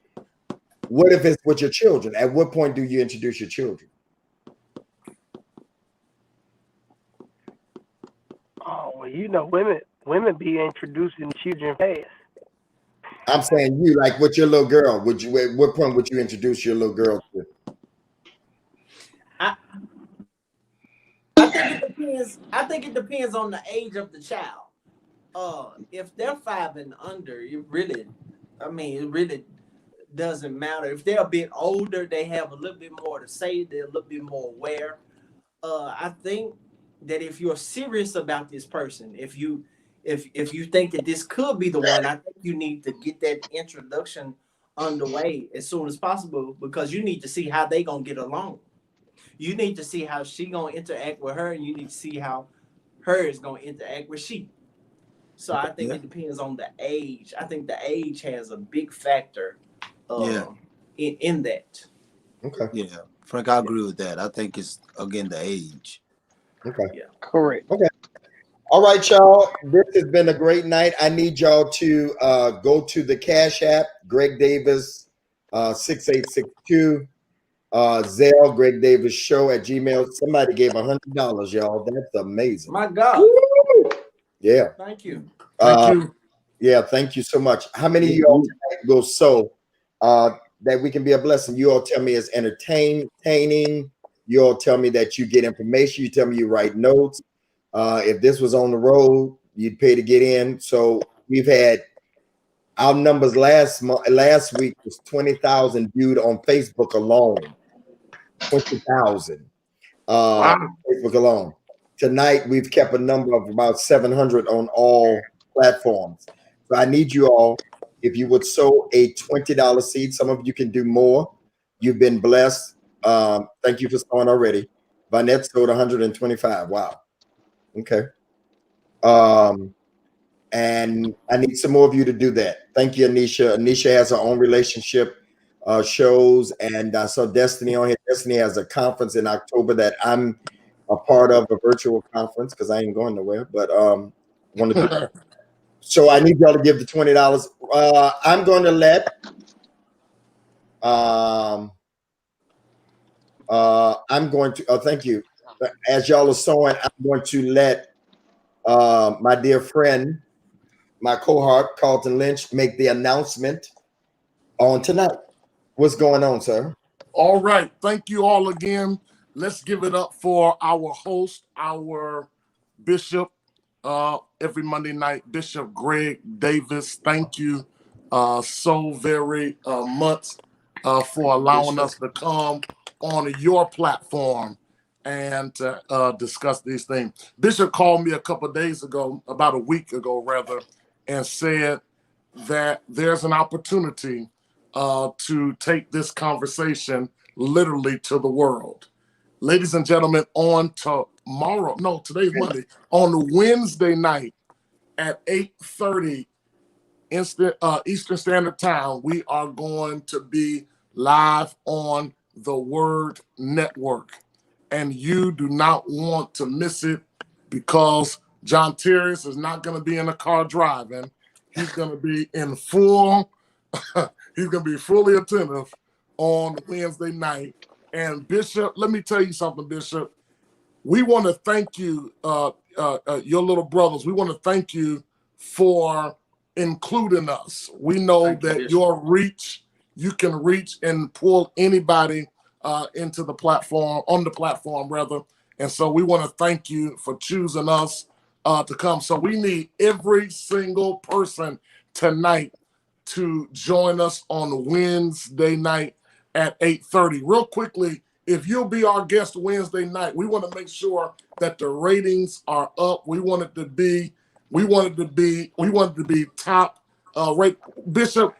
What if it's with your children? At what point do you introduce your children? Oh, well, women be introducing children fast. I'm saying you, like with your little girl. At what point would you introduce your little girl to? I think it depends on the age of the child. If they're 5 and under, it really doesn't matter. If they're a bit older, they have a little bit more to say. They're a little bit more aware. I think that if you're serious about this person, if you think that this could be the one, I think you need to get that introduction underway as soon as possible, because you need to see how they gonna get along. You need to see how she gonna interact with her, and you need to see how her is gonna interact with she. So I think it depends on the age. I think the age has a big factor in that. Okay. Yeah, Frank, I agree with that. I think it's, again, the age. Okay. Yeah. Correct. Okay. All right, y'all. This has been a great night. I need y'all to go to the Cash App, Greg Davis 6862. Zelle, Greg Davis Show at Gmail. Somebody gave $100, y'all. That's amazing. My God. Woo! Yeah. Thank you. Thank you. Yeah, thank you so much. How many of y'all tonight go so that we can be a blessing? You all tell me it's entertaining. You all tell me that you get information. You tell me you write notes. If this was on the road, you'd pay to get in. So we've had our numbers last week was 20,000 viewed on Facebook alone. 20,000 Facebook alone. Tonight we've kept a number of about 700 on all platforms. So I need you all, if you would sow a $20 seed. Some of you can do more. You've been blessed. Thank you for sowing already. Vanette sold 125. Wow. Okay. And I need some more of you to do that. Thank you, Anisha. Anisha has her own relationship shows, and I saw Destiny on here. Destiny has a conference in October that I'm a part of, a virtual conference, because I ain't going nowhere, but want to do that. So I need y'all to give the $20. I'm going to let thank you. As y'all are sewing, I'm going to let my dear friend, my cohort, Carlton Lynch, make the announcement on tonight. What's going on, sir? All right. Thank you all again. Let's give it up for our host, our bishop, every Monday night, Bishop Greg Davis. Thank you so very much for allowing us to come on your platform and discuss these things. Bishop called me a couple of days ago, about a week ago rather, and said that there's an opportunity to take this conversation literally to the world. Ladies and gentlemen, on tomorrow, no, today's Monday, on Wednesday night at 8:30 Eastern Standard Time, we are going to be live on the Word Network. And you do not want to miss it, because John Terrius is not going to be in the car driving. He's going to be in full, he's going to be fully attentive on Wednesday night. And Bishop, let me tell you something, Bishop. We want to thank you, your little brothers. We want to thank you for including us. We know that your reach, you can reach and pull anybody into the platform, on the platform rather. And so we want to thank you for choosing us to come. So we need every single person tonight to join us on Wednesday night at 8:30. Real quickly, if you'll be our guest Wednesday night, we want to make sure that the ratings are up. We want it to be top rate. Bishop,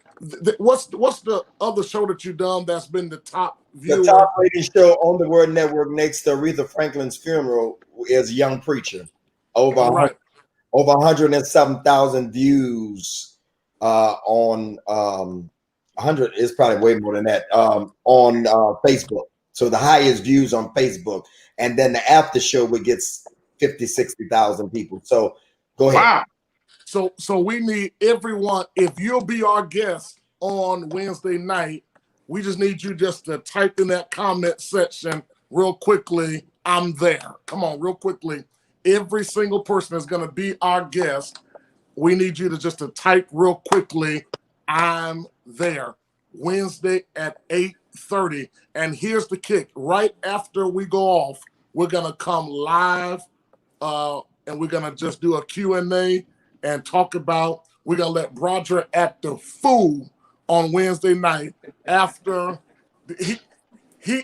what's the other show that you've done that's been the top viewer? The top rated show on the Word Network next to Aretha Franklin's funeral is Young Preacher. Over 107,000 views on 100 is probably way more than that on Facebook. So the highest views on Facebook, and then the after show would get 50,000-60,000 people. So go ahead. Wow. So we need everyone. If you'll be our guest on Wednesday night, we just need you just to type in that comment section real quickly, I'm there. Come on, real quickly. Every single person is going to be our guest. We need you to just to type real quickly, I'm there. Wednesday at 8:30. And here's the kick. Right after we go off, we're going to come live and we're going to just do a Q&A and talk about, we're going to let Broderick act the fool on Wednesday night after he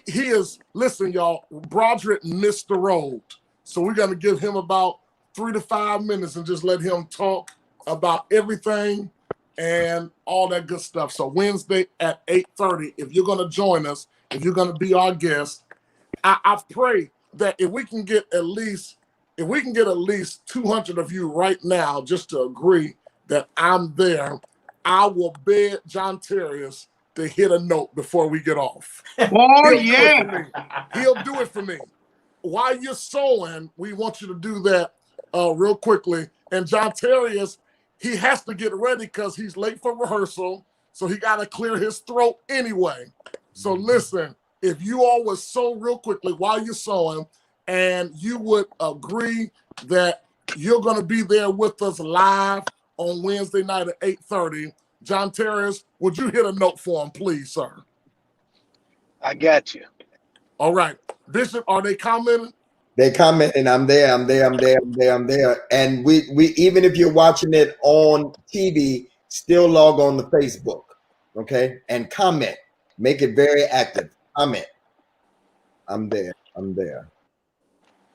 is, listen, y'all, Broderick missed the road. So we're going to give him about 3 to 5 minutes and just let him talk about everything and all that good stuff. So Wednesday at 8:30, if you're going to join us, if you're going to be our guest, I pray that if we can get at least 200 of you right now just to agree that I'm there, I will beg John Terrius to hit a note before we get off. Oh, yeah. He'll do it for me. While you're sewing, we want you to do that real quickly. And John Terrius, he has to get ready because he's late for rehearsal. So he got to clear his throat anyway. So listen, if you all would sew real quickly while you're sewing, and you would agree that you're going to be there with us live on Wednesday night at 8:30, John Terrius, would you hit a note for him, please, sir? I got you. All right. Bishop, are they commenting? They commenting, I'm there. And we even if you're watching it on TV, still log on to Facebook, okay? And comment. Make it very active. Comment. I'm there.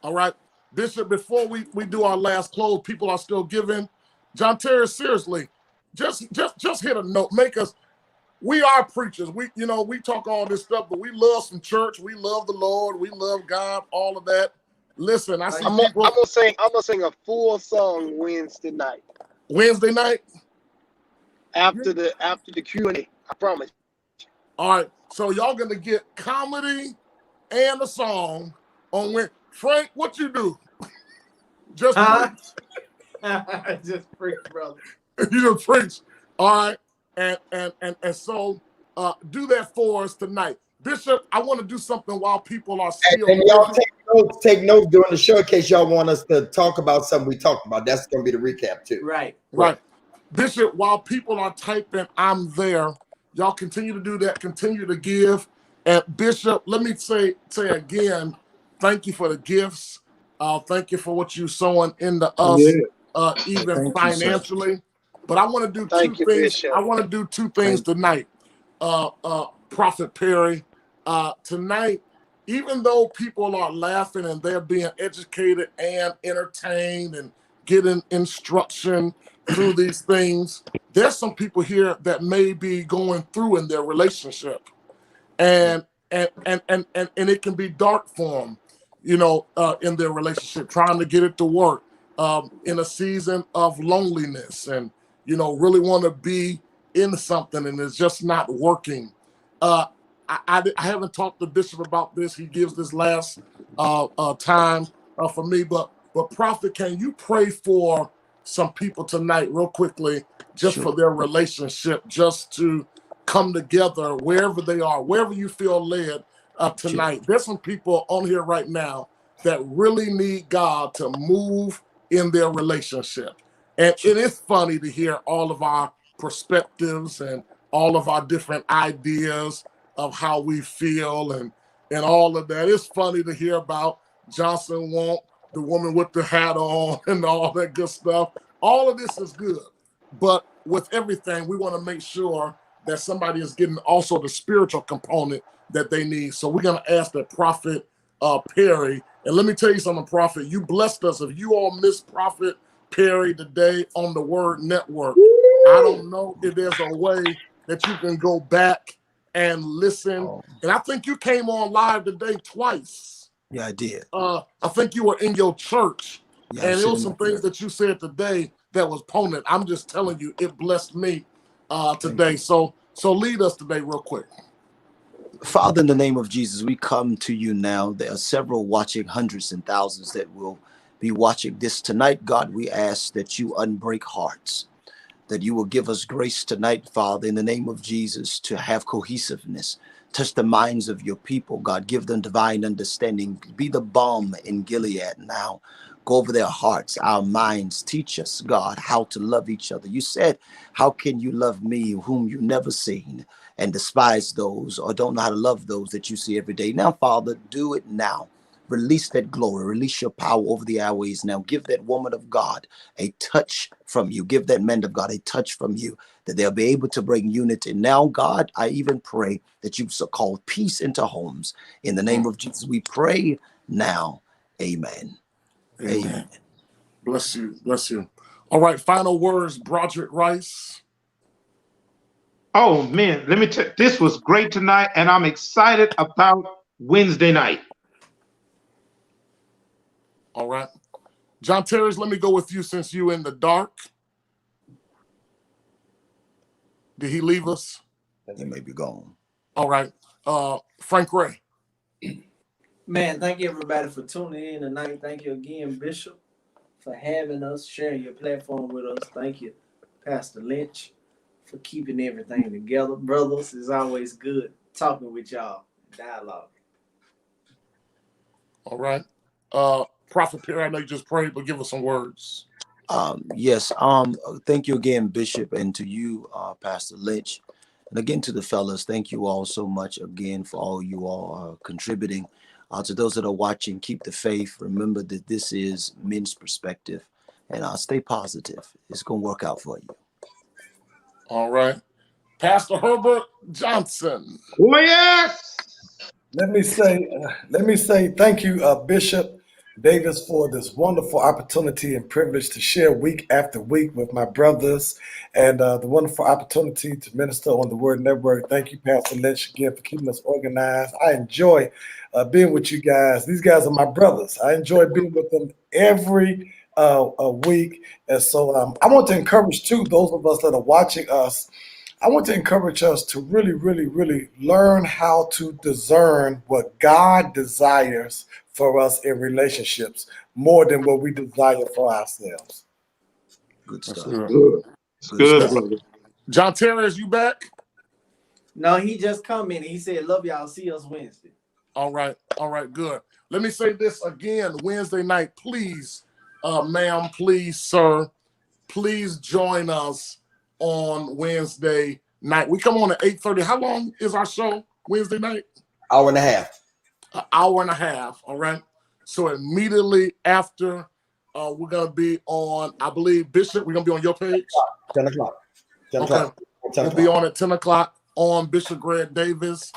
All right. Bishop, before we do our last close, people are still giving. John Terrius, seriously, just hit a note. Make us, we are preachers. We talk all this stuff, but we love some church. We love the Lord. We love God, all of that. Listen, I see people. I'm gonna sing a full song Wednesday night. Wednesday night? After the Q&A. I promise. All right. So y'all gonna get comedy and a song on when Frank, what you do? Just preach. Just preach, brother. You just preach. All right. And so do that for us tonight. Bishop, I want to do something while people are still. And y'all take notes during the show in case y'all want us to talk about something we talked about. That's going to be the recap too. Right. Bishop, while people are typing, I'm there. Y'all continue to do that. Continue to give. And Bishop, let me say again, thank you for the gifts. Thank you for what you're sowing into us, even financially. But I want to do two things. Bishop. I want to do two things tonight. Prophet Perry, tonight, even though people are laughing and they're being educated and entertained and getting instruction through these things. There's some people here that may be going through in their relationship, and it can be dark for them, in their relationship, trying to get it to work, in a season of loneliness, and really want to be in something and it's just not working. I haven't talked to Bishop about this. He gives this last time for me, but Prophet, can you pray for some people tonight real quickly, just for their relationship, just to come together wherever they are, wherever you feel led tonight? There's some people on here right now that really need God to move in their relationship. And it is funny to hear all of our perspectives and all of our different ideas of how we feel and all of that. It's funny to hear about Johnson want the woman with the hat on and all that good stuff. All of this is good. But with everything, we want to make sure that somebody is getting also the spiritual component that they need. So we're going to ask that Prophet Perry. And let me tell you something, Prophet, you blessed us. If you all missed Prophet Perry today on the Word Network, I don't know if there's a way that you can go back and listen. And I think you came on live today twice. Yeah, I did. I think you were in your church. Yeah, and there was some things that you said today that was potent. I'm just telling you, it blessed me today. So lead us today real quick. Father, in the name of Jesus, we come to you now. There are several watching, hundreds and thousands that will be watching this tonight. God, we ask that you unbreak hearts, that you will give us grace tonight, Father, in the name of Jesus, to have cohesiveness. Touch the minds of your people, God. Give them divine understanding. Be the balm in Gilead now. Go over their hearts, our minds. Teach us, God, how to love each other. You said, how can you love me whom you never seen, and despise those or don't know how to love those that you see every day? Now, Father, do it now. Release that glory. Release your power over the airways now. Give that woman of God a touch from you. Give that man of God a touch from you, that they'll be able to bring unity. Now, God, I even pray that you've so called peace into homes. In the name of Jesus, we pray now. Amen. Amen. Bless you. Bless you. All right. Final words, Broderick Rice. Oh, man, let me tell you, this was great tonight, and I'm excited about Wednesday night. All right. John Terry, let me go with you since you in the dark. Did he leave us? He may be gone. All right. Frank Ray. Man, thank you everybody for tuning in tonight. Thank you again, Bishop, for having us, sharing your platform with us. Thank you, Pastor Lynch, for keeping everything together. Brothers, it's always good talking with y'all. Dialogue. All right. Prophet Perry, I know you just prayed, but give us some words. Yes. Thank you again, Bishop, and to you, Pastor Lynch. And again, to the fellas, thank you all so much again for all you all are contributing. To those that are watching, keep the faith. Remember that this is men's perspective, and stay positive. It's going to work out for you. All right. Pastor Herbert Johnson. Oh, yes. Let me say thank you, Bishop Davis, for this wonderful opportunity and privilege to share week after week with my brothers, and the wonderful opportunity to minister on the Word Network. Thank you, Pastor Lynch, again for keeping us organized. I enjoy being with you guys. These guys are my brothers. I enjoy being with them every week. And so I want to encourage, too, those of us that are watching us, I want to encourage us to really, really, really learn how to discern what God desires for us in relationships more than what we desire for ourselves. Good stuff. Good. Good, brother. John Terry, is you back? No, he just commented. He said, love y'all. See us Wednesday. All right. All right. Good. Let me say this again. Wednesday night, please, ma'am, please, sir, please join us on Wednesday night. We come on at 8:30. How long is our show Wednesday night? Hour and a half. An hour and a half. All right. So immediately after, we're going to be on, I believe, Bishop, we're going to be on your page. 10 o'clock. 10 Okay. o'clock. 10 We'll be on at 10 o'clock on Bishop Greg Davis'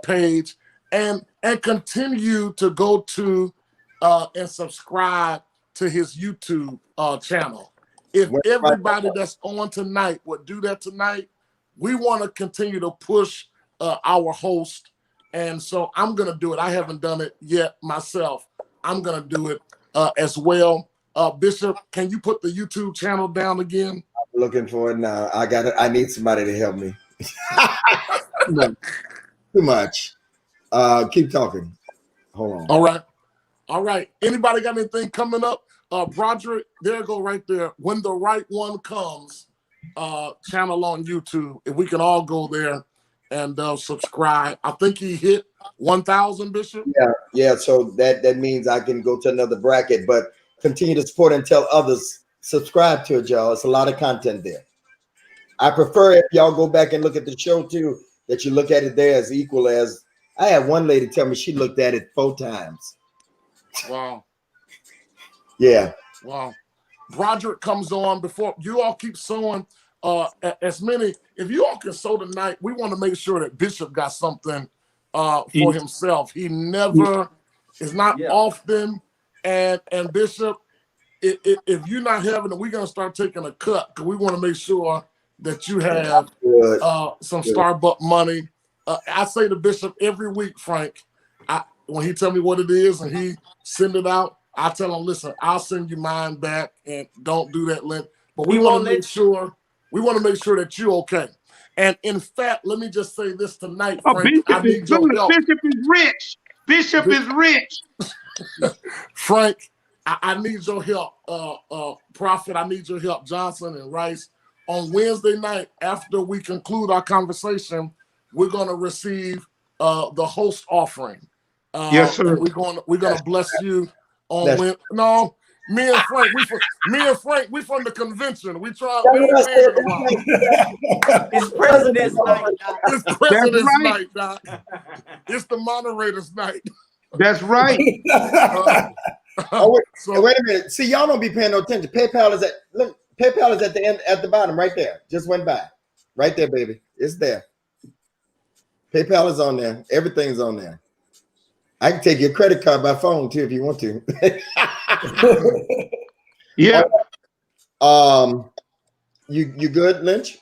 page. And continue to go to and subscribe to his YouTube channel. If everybody that's on tonight would do that tonight, we want to continue to push our host. And so I'm going to do it. I haven't done it yet myself. I'm going to do it as well. Bishop, can you put the YouTube channel down again? I'm looking for it now. I need somebody to help me. Too much. Keep talking. Hold on. All right. Anybody got anything coming up? Broderick, there you go right there. When the Right One Comes, channel on YouTube. If we can all go there and subscribe. I think he hit 1,000, Bishop. Yeah. So that means I can go to another bracket, but continue to support and tell others, subscribe to it, y'all. It's a lot of content there. I prefer if y'all go back and look at the show too, that you look at it there as equal as, I had one lady tell me she looked at it 4 times. Wow. Yeah. Wow. Broderick comes on before you all keep sewing as many. If you all can sew tonight, we want to make sure that Bishop got something for himself. He never is not often. And Bishop, if you're not having it, we're gonna start taking a cut because we want to make sure that you have some Starbucks money. I say to Bishop every week, Frank, when he tell me what it is and he send it out, I tell him, listen, I'll send you mine back and don't do that, Lynn. But we want to make sure that you're okay. And in fact, let me just say this tonight, Frank. I need your help. Bishop is rich. Bishop is rich. Frank, I need your help. Prophet, I need your help. Johnson and Rice. On Wednesday night, after we conclude our conversation, we're going to receive the host offering. Yes, sir. We're gonna bless you on when. No, me and Frank, we from the convention. We try. It's President's Night. It's President's Night, Doc. It's the moderator's night. That's right. Wait a minute. See, y'all don't be paying no attention. PayPal is at the end, at the bottom, right there. Just went by, right there, baby. It's there. PayPal is on there. Everything's on there. I can take your credit card by phone too if you want to. Yeah. You good, Lynch?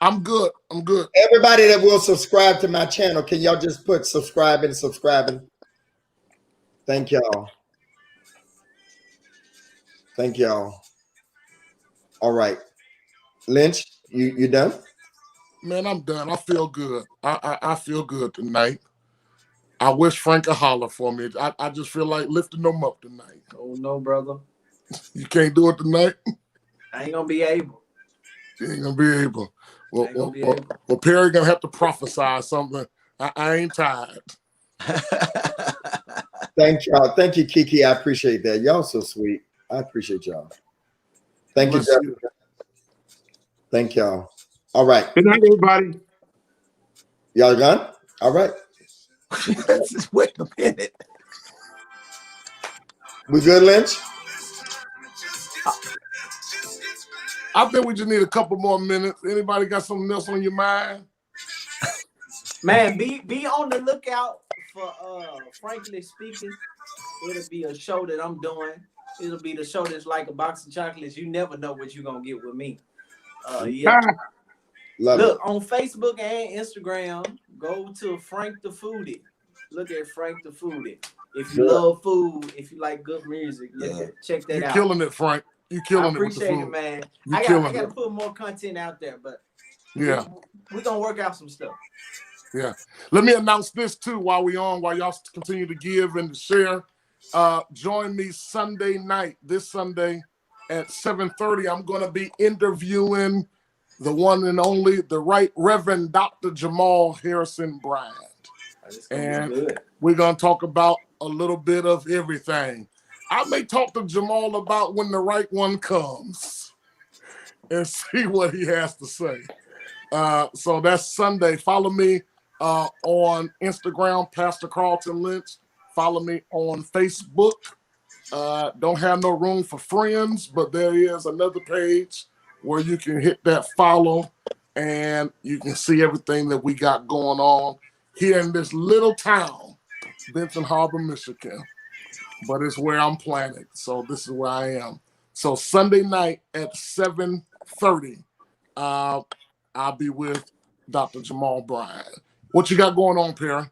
I'm good. Everybody that will subscribe to my channel, can y'all just put subscribing? Thank y'all. All right. Lynch, you done? Man, I'm done. I feel good. I feel good tonight. I wish Frank could holler for me. I just feel like lifting them up tonight. Oh no, brother. You can't do it tonight? I ain't gonna be able. You ain't gonna be able. Well, Perry gonna have to prophesy something. I ain't tired. Thank y'all. Thank you, Kiki. I appreciate that. Y'all so sweet. I appreciate y'all. Thank you, Jessica. Thank y'all. All right. Good night, everybody. Y'all done? All right. Just wait a minute. We good, Lynch? I think we just need a couple more minutes. Anybody got something else on your mind? Man, be on the lookout for Frankly Speaking. It'll be a show that I'm doing. It'll be the show that's like a box of chocolates. You never know what you're gonna get with me. Yeah. Look on Facebook and Instagram. Go to Frank the Foodie. Look at Frank the Foodie. If you love food, if you like good music, check that out. You're killing it, Frank. You're killing it with the food. I appreciate it, man. I gotta put more content out there, but we're gonna work out some stuff. Yeah. Let me announce this too while y'all continue to give and to share. Join me Sunday night, this Sunday at 7:30. I'm gonna be interviewing the one and only, the Right Reverend Dr. Jamal Harrison Bryant. And we're going to talk about a little bit of everything. I may talk to Jamal about when the right one comes and see what he has to say. So that's Sunday. Follow me on Instagram, Pastor Carlton Lynch. Follow me on Facebook. Don't have no room for friends, but there is another page where you can hit that follow and you can see everything that we got going on here in this little town, Benton Harbor, Michigan. but it's where I'm planted. So this is where I am. So Sunday night at 7:30, I'll be with Dr. Jamal Bryant. What you got going on, Perry?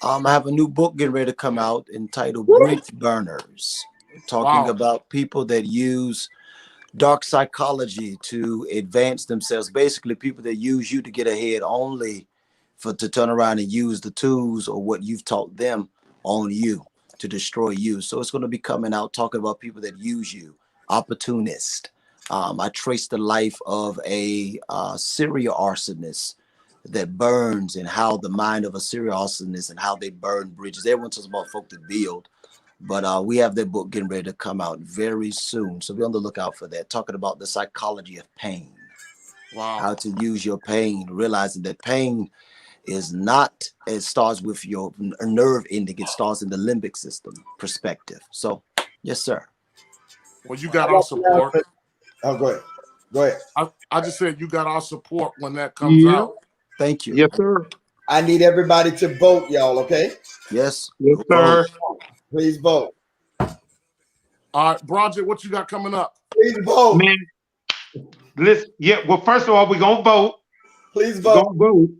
I have a new book getting ready to come out entitled Bridge Burners, talking about people that use dark psychology to advance themselves. Basically, people that use you to get ahead only to turn around and use the tools or what you've taught them on you to destroy you. So it's going to be coming out talking about people that use you, opportunist. I traced the life of a serial arsonist that burns, and how the mind of a serial arsonist and how they burn bridges. Everyone talks about folk that build, but we have that book getting ready to come out very soon. So be on the lookout for that, talking about the psychology of pain. Wow. How to use your pain, realizing that pain is not, it starts with your nerve ending. It starts in the limbic system perspective. So, yes, sir. Well, you got our support. Oh, go ahead. Go ahead. I just said you got our support when that comes out. Thank you. Yes, sir. I need everybody to vote, y'all, okay? Yes. Yes, sir. Please vote. All right, Broderick, what you got coming up? Please vote. Man, listen. Yeah. Well, first of all, we're gonna vote. Please We're vote. gonna vote.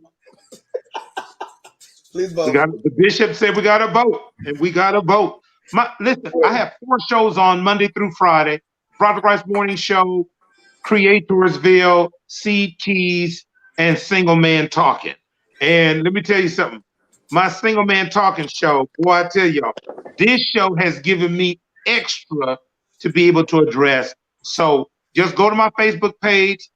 Please vote. The bishop said we gotta vote, and we gotta vote. Listen, I have 4 shows on Monday through Friday: Broderick Rice Morning Show, Creatorsville, Seed Keys, and Single Man Talking. And let me tell you something. My Single Man Talking show, boy, I tell y'all, this show has given me extra to be able to address. So just go to my Facebook page.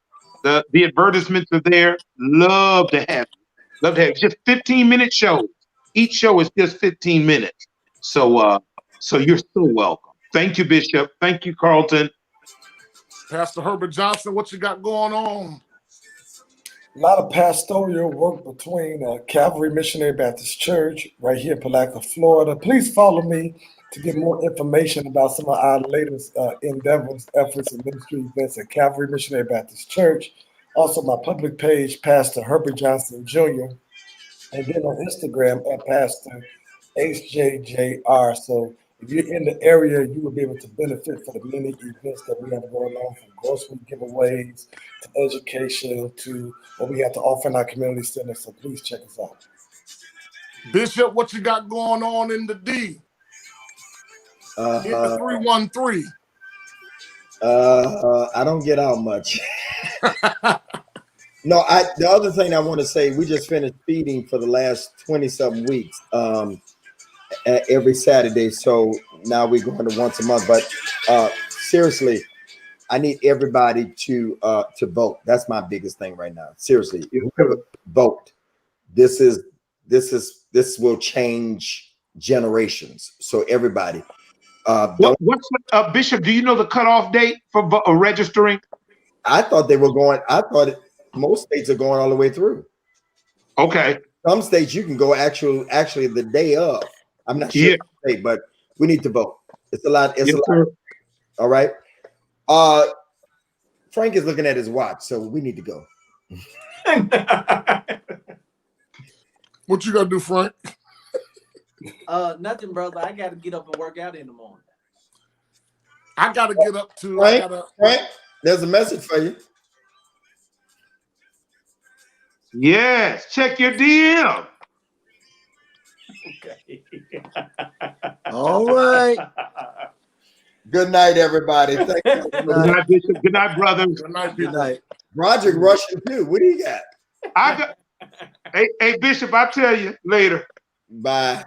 The advertisements are there. Love to have you. Love to have just 15-minute shows. Each show is just 15 minutes. So you're so welcome. Thank you, Bishop. Thank you, Carlton. Pastor Herbert Johnson, what you got going on? A lot of pastoral work between Calvary Missionary Baptist Church right here in Palatka, Florida. Please follow me to get more information about some of our latest endeavors, efforts, and ministry events at Calvary Missionary Baptist Church. Also, my public page, Pastor Herbert Johnson Jr., and then on Instagram at Pastor HJJR. So if you're in the area, you will be able to benefit from the many events that we have going on, from grocery giveaways to education to what we have to offer in our community center. So please check us out. Bishop, what you got going on in the D? In the 313. I don't get out much. No, the other thing I want to say, we just finished feeding for the last 20-something weeks. Every Saturday, so now we're going to once a month. But seriously, I need everybody to vote. That's my biggest thing right now. Seriously, vote. This will change generations. So everybody. What's Bishop? Do you know the cutoff date for registering? I thought they were going. I thought most states are going all the way through. Okay. Some states you can go actually the day of. I'm not sure, but we need to vote. It's a lot. It's a lot. All right. Frank is looking at his watch, so we need to go. What you gotta do, Frank? Nothing, brother. I got to get up and work out in the morning. I gotta get up to. Frank, there's a message for you. Yes, check your DM. Okay. All right. Good night, everybody. Thank you. Good night, Bishop. Good night, brothers. Good night, Good night. Roger Russian too. What do you got? Hey, Bishop, I'll tell you later. Bye.